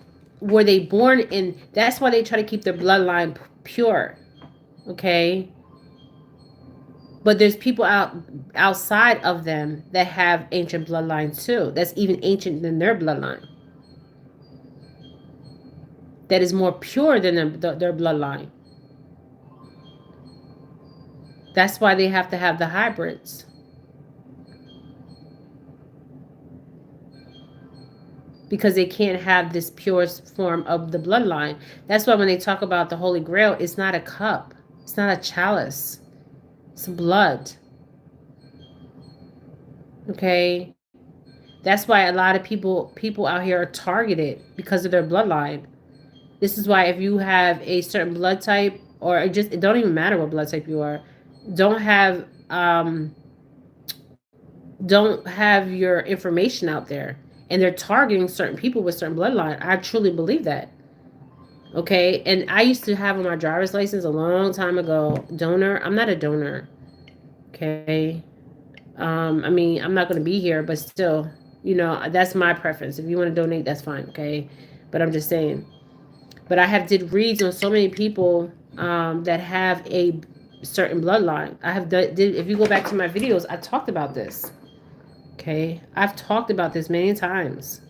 were they born in? That's why they try to keep their bloodline pure. Okay, But there's people outside of them that have ancient bloodlines too. That's even ancient than their bloodline. That is more pure than their bloodline. That's why they have to have the hybrids. Because they can't have this purest form of the bloodline. That's why when they talk about the Holy Grail, it's not a cup. It's not a chalice. It's blood. Okay? That's why a lot of people out here are targeted because of their bloodline. This is why if you have a certain blood type, or it don't even matter what blood type you are, don't have your information out there, and they're targeting certain people with certain bloodline. I truly believe that. Okay, and I used to have on my driver's license a long time ago, donor. I'm not a donor. Okay, I mean, I'm not going to be here, but still, that's my preference. If you want to donate, that's fine. Okay, but I'm just saying. But I have did reads on so many people that have a certain bloodline. I have did. If you go back to my videos, I talked about this. Okay, I've talked about this many times.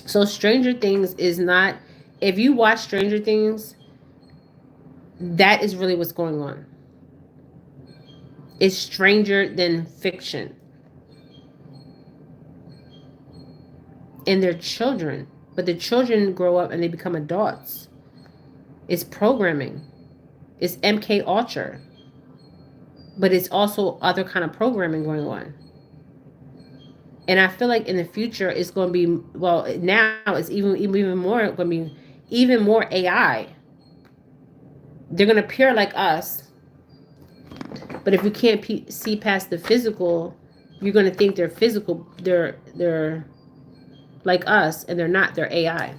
So Stranger Things is not. If you watch Stranger Things, that is really what's going on. It's stranger than fiction. And they're children, but the children grow up and they become adults. It's programming. It's MK Ultra. But it's also other kind of programming going on. And I feel like in the future it's going to be, well, now it's even more going to be even more AI. They're going to appear like us. But if you can't see past the physical, you're going to think they're physical. They're like us, and they're not. They're AI.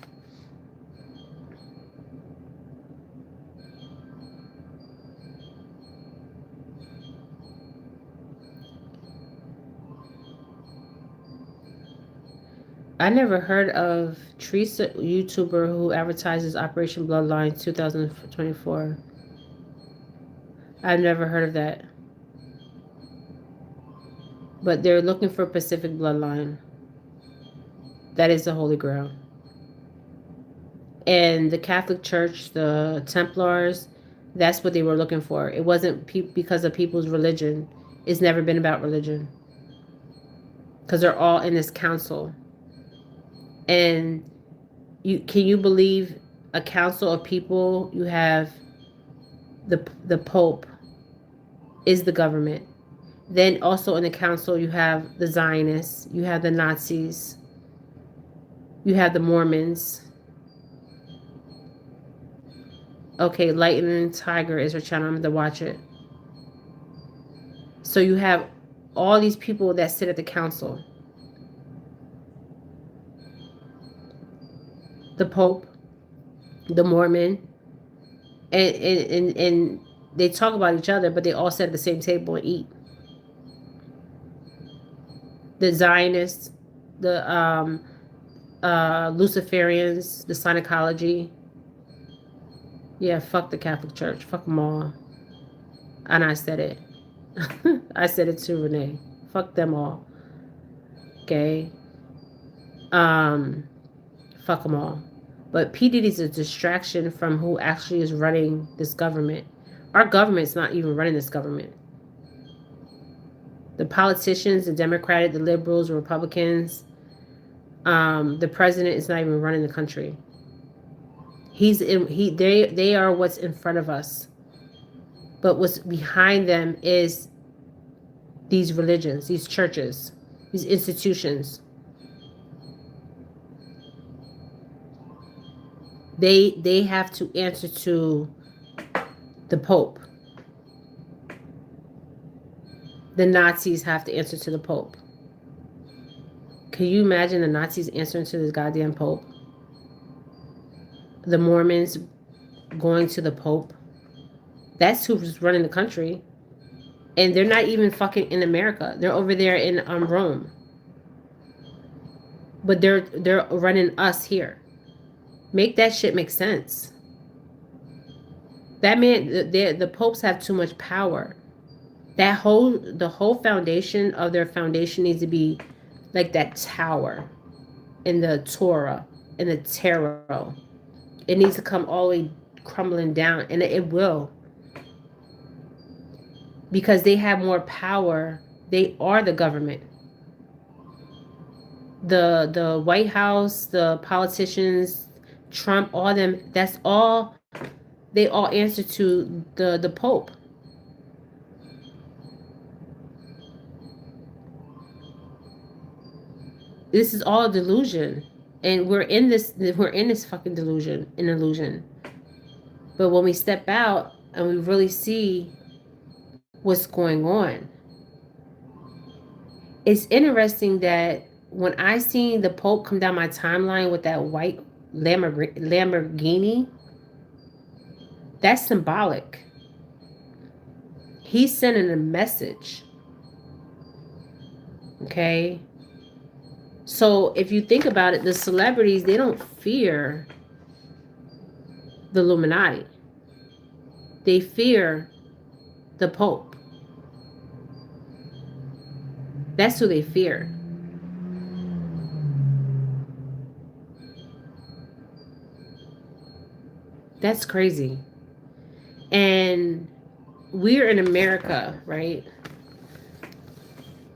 I never heard of Teresa, YouTuber who advertises Operation Bloodline 2024. I've never heard of that. But they're looking for Pacific Bloodline. That is the Holy Grail. And the Catholic Church, the Templars, that's what they were looking for. It wasn't because of people's religion. It's never been about religion. Because they're all in this council. And can you believe a council of people? You have the Pope is the government. Then also in the council you have the Zionists, you have the Nazis, you have the Mormons. Okay, Lightning Tiger is her channel. I'm going to watch it. So you have all these people that sit at the council. The Pope, the Mormon, and they talk about each other, but they all sit at the same table and eat. The Zionists, the Luciferians, the Scientology. Yeah, fuck the Catholic Church. Fuck them all. And I said it. I said it to Renee. Fuck them all. Okay? Fuck them all. But P. Diddy's a distraction from who actually is running this government. Our government's not even running this government. The politicians, the Democratic, the liberals, the Republicans, the president is not even running the country. They are what's in front of us. But what's behind them is these religions, these churches, these institutions. They have to answer to the Pope. The Nazis have to answer to the Pope. Can you imagine the Nazis answering to this goddamn Pope? The Mormons going to the Pope? That's who's running the country. And they're not even fucking in America. They're over there in Rome. But they're running us here. Make that shit make sense. That man, the popes have too much power. The whole foundation of their foundation needs to be like that tower in the Torah, in the tarot. It needs to come all the way crumbling down, and it will, because they have more power. They are the government. The White House, the politicians, Trump, all them. That's all. They all answer to the Pope. This is all delusion, and we're in this fucking delusion, an illusion. But when we step out and we really see what's going on, it's interesting that when I seen the Pope come down my timeline with that white Lamborghini, that's symbolic. He's sending a message. Okay? So if you think about it, the celebrities, they don't fear the Illuminati. They fear the Pope. That's who they fear. That's crazy. And we're in America, right?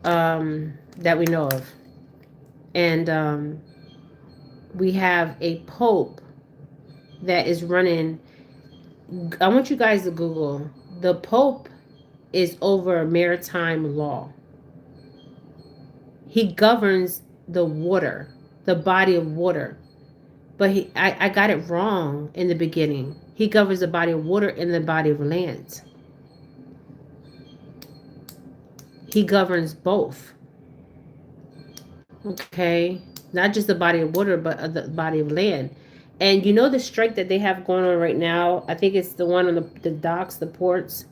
That we know of. And we have a Pope that is running. I want you guys to Google. The Pope is over maritime law. He governs the water, the body of water. But I got it wrong in the beginning. He governs the body of water and the body of land. He governs both. Okay? Not just the body of water, but the body of land. And you know the strike that they have going on right now? I think it's the one on the docks, the ports.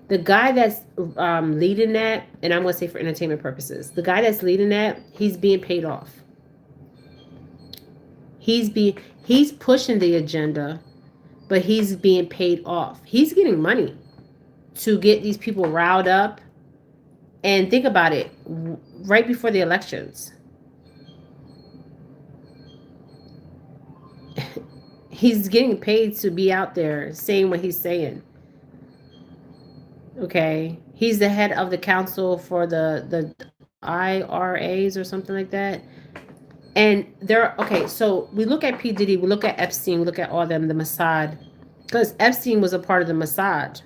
The guy that's leading that, and I'm going to say for entertainment purposes, the guy that's leading that, he's being paid off. He's pushing the agenda, but he's being paid off. He's getting money to get these people riled up. And think about it, right before the elections, he's getting paid to be out there saying what he's saying. Okay, he's the head of the council for the IRAs or something like that. And okay, so we look at P. Diddy, we look at Epstein, we look at all them, the Mossad, because Epstein was a part of the Mossad,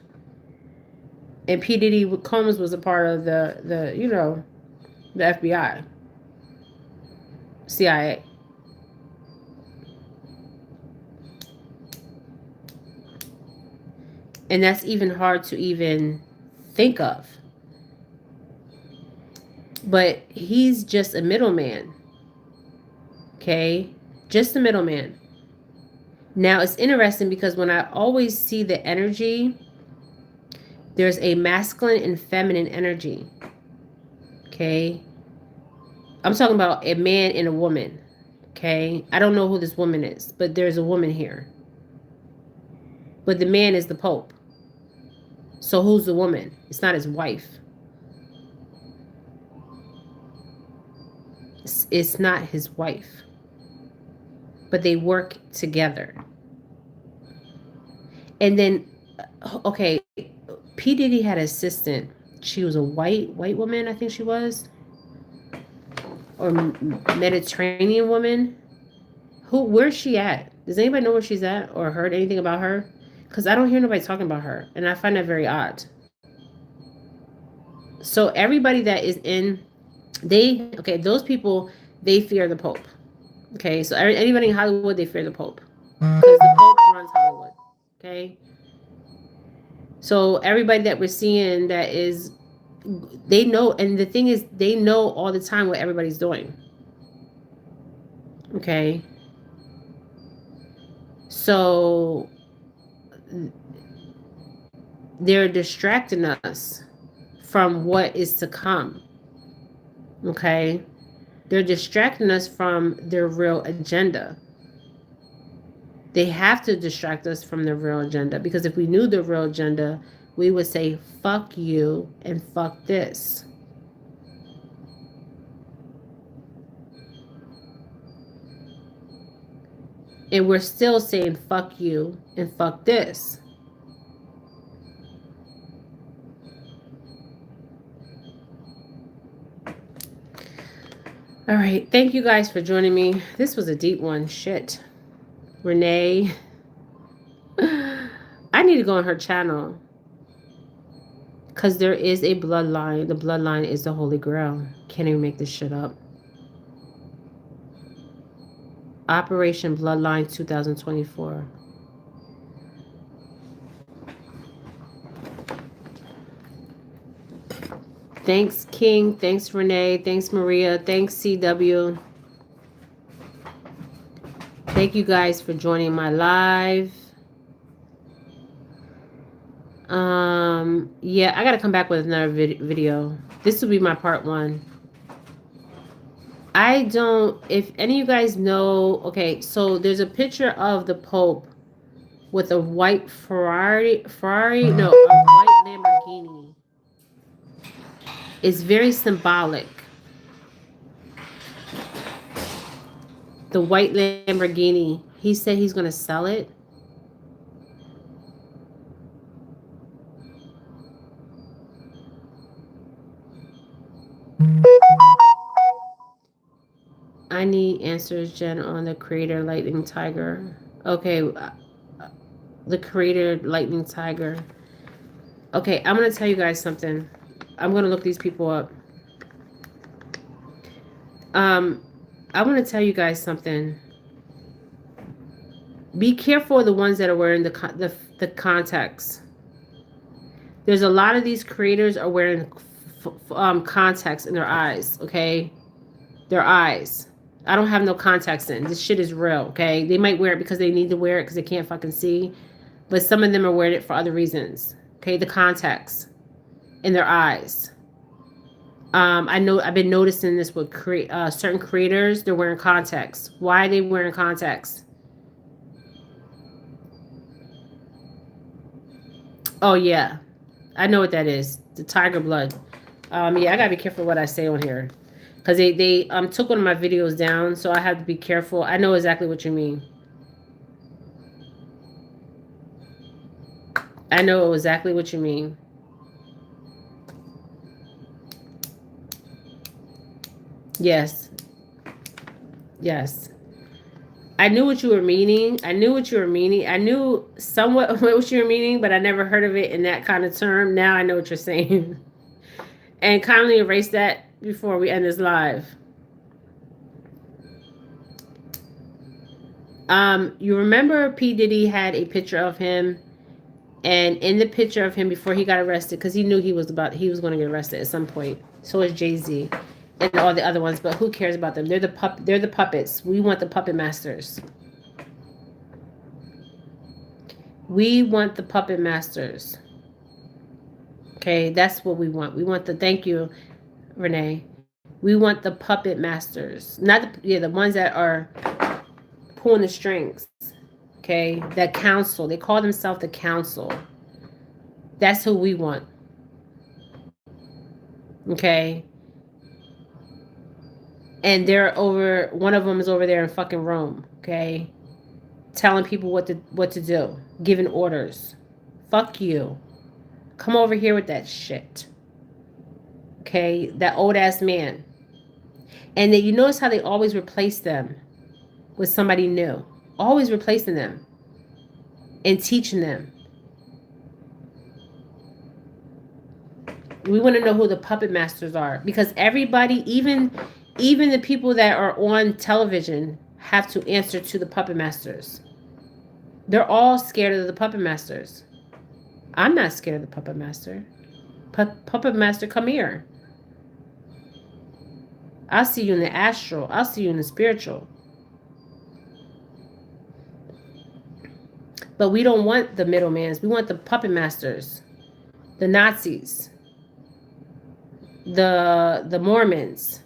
and P. Diddy Combs was a part of the the FBI, CIA. And that's even hard to even think of. But he's just a middleman. Okay? Just a middleman. Now, it's interesting because when I always see the energy, there's a masculine and feminine energy. Okay? I'm talking about a man and a woman. Okay? I don't know who this woman is, but there's a woman here. But the man is the Pope. So who's the woman? It's not his wife. It's not his wife. But they work together. And then, okay, P. Diddy had an assistant. She was a white woman, I think she was. Or Mediterranean woman. Where's she at? Does anybody know where she's at or heard anything about her? Because I don't hear nobody talking about her. And I find that very odd. So everybody that is in, those people, they fear the Pope. Okay, so anybody in Hollywood, they fear the Pope. Because the Pope runs Hollywood. Okay? So everybody that we're seeing that is, they know, and the thing is, they know all the time what everybody's doing. Okay? So they're distracting us from what is to come. Okay? They're distracting us from their real agenda. They have to distract us from their real agenda, because if we knew the real agenda, we would say fuck you and fuck this. And we're still saying fuck you and fuck this. All right. Thank you guys for joining me. This was a deep one. Shit. Renee. I need to go on her channel. Because there is a bloodline. The bloodline is the Holy Grail. Can't even make this shit up. Operation Bloodline 2024. Thanks, King. Thanks, Renee. Thanks, Maria. Thanks, CW. Thank you guys for joining my live. Yeah, I gotta come back with another video. This will be my part 1. I don't, if any of you guys know, okay, so there's a picture of the Pope with a white a white Lamborghini. It's very symbolic. The white Lamborghini, he said he's going to sell it. I need answers, Jen, on the creator Lightning Tiger. Okay, the creator Lightning Tiger. Okay, I'm going to tell you guys something. I'm going to look these people up. I want to tell you guys something. Be careful of the ones that are wearing the contacts. There's a lot of these creators are wearing contacts in their eyes, okay? Their eyes. I don't have no contacts in. This shit is real, okay? They might wear it because they need to wear it because they can't fucking see. But some of them are wearing it for other reasons, okay? The contacts in their eyes. I know I've been noticing this with certain creators. They're wearing contacts. Why are they wearing contacts? Oh, yeah. I know what that is. The tiger blood. Yeah, I gotta be careful what I say on here. Because they took one of my videos down, so I have to be careful. I know exactly what you mean. I know exactly what you mean. Yes. Yes. I knew what you were meaning. I knew what you were meaning. I knew somewhat what you were meaning, but I never heard of it in that kind of term. Now I know what you're saying. And kindly erase that before we end this live. You remember P. Diddy had a picture of him, and in the picture of him before he got arrested, because he knew he was going to get arrested at some point. So is Jay-Z and all the other ones, but who cares about them? They're the puppets. We want the puppet masters. We want the puppet masters. Okay, that's what we want. We want the, thank you, Renee. We want the puppet masters. Not the ones that are pulling the strings. Okay, that council. They call themselves the council. That's who we want. Okay. And one of them is over there in fucking Rome. Okay. Telling people what to do. Giving orders. Fuck you. Come over here with that shit. Okay. That old ass man. And then you notice how they always replace them with somebody new. Always replacing them. And teaching them. We want to know who the puppet masters are. Because everybody, even the people that are on television, have to answer to the puppet masters. They're all scared of the puppet masters. I'm not scared of the puppet master. Puppet master, come here. I'll see you in the astral. I'll see you in the spiritual. But we don't want the middlemans. We want the puppet masters. The Nazis. The Mormons.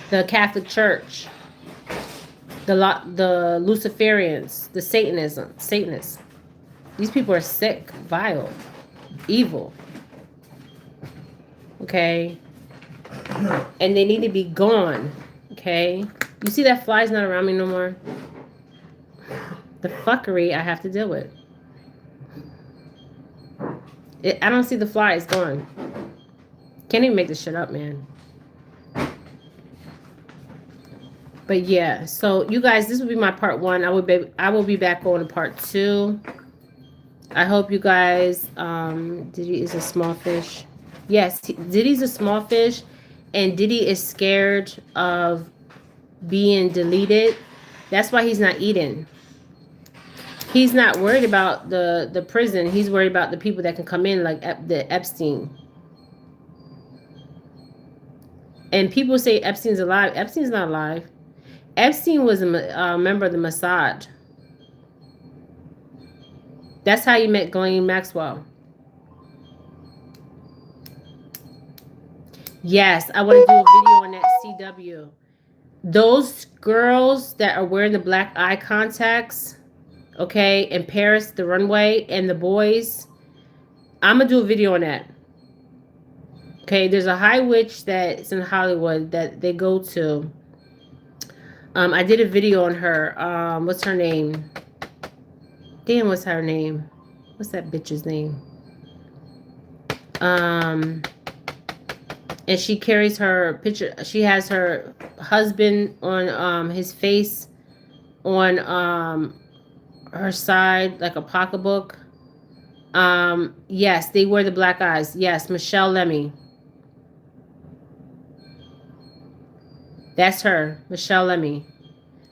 The Catholic Church. The Luciferians. The Satanists. These people are sick, vile. evil. Okay? And they need to be gone. Okay? You see that fly's not around me no more? The fuckery I have to deal with. I don't see the fly. It's gone. Can't even make this shit up, man. But yeah, so you guys, this will be my part 1. I will be back on to part 2. I hope you guys, Diddy is a small fish. Yes, Diddy's a small fish, and Diddy is scared of being deleted. That's why he's not eating. He's not worried about the prison. He's worried about the people that can come in, like the Epstein. And people say Epstein's alive. Epstein's not alive. Epstein was a member of the Mossad. That's how you met Ghislaine Maxwell. Yes, I want to do a video on that CW. Those girls that are wearing the black eye contacts, okay, in Paris, the runway, and the boys, I'm going to do a video on that. Okay, there's a high witch that's in Hollywood that they go to. I did a video on her. What's her name? Damn, what's her name? What's that bitch's name? And she carries her picture. She has her husband on his face on her side, like a pocketbook. Yes, they wear the black eyes. Yes, Michelle Lemmy. That's her, Michelle Lemmy.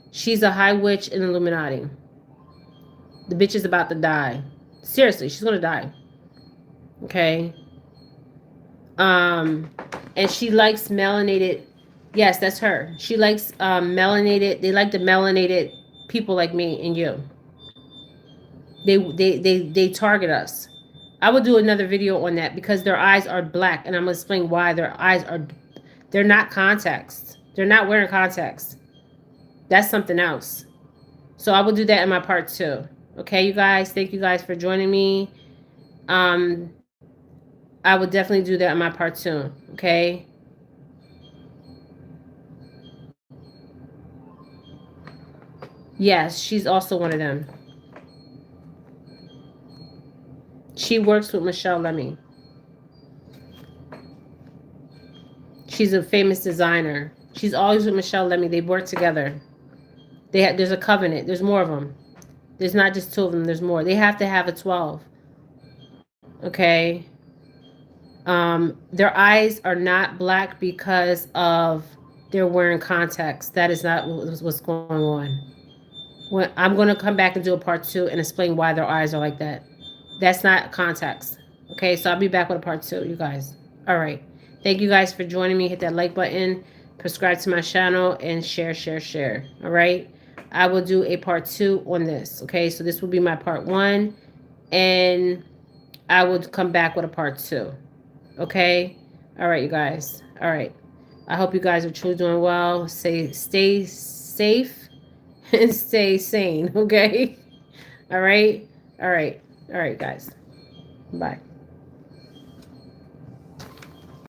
She's a high witch in Illuminati. The bitch is about to die. Seriously, she's gonna die. Okay. And she likes melanated. Yes, that's her. She likes melanated. They like the melanated people like me and you. They target us. I will do another video on that because their eyes are black, and I'm gonna explain why their eyes are. They're not contacts. They're not wearing contacts. That's something else. So I will do that in my part 2. Okay, you guys. Thank you guys for joining me. I will definitely do that in my part 2. Okay. Yes, she's also one of them. She works with Michelle Lemmy. She's a famous designer. She's always with Michelle Lemmy. They work together. There's a covenant. There's more of them. There's not just 2 of them. There's more. They have to have a 12. Okay. Their eyes are not black because of they're wearing contacts. That is not what's going on. I'm going to come back and do a part 2 and explain why their eyes are like that. That's not contacts. Okay, so I'll be back with a part 2, you guys. All right. Thank you guys for joining me. Hit that like button, subscribe to my channel, and share. All right. I will do a part 2 on this. Okay, so this will be my part 1, and I will come back with a part 2. Okay. All right, you guys. All right. I hope you guys are truly doing well. Stay safe and stay sane. Okay. All right. All right, guys. Bye.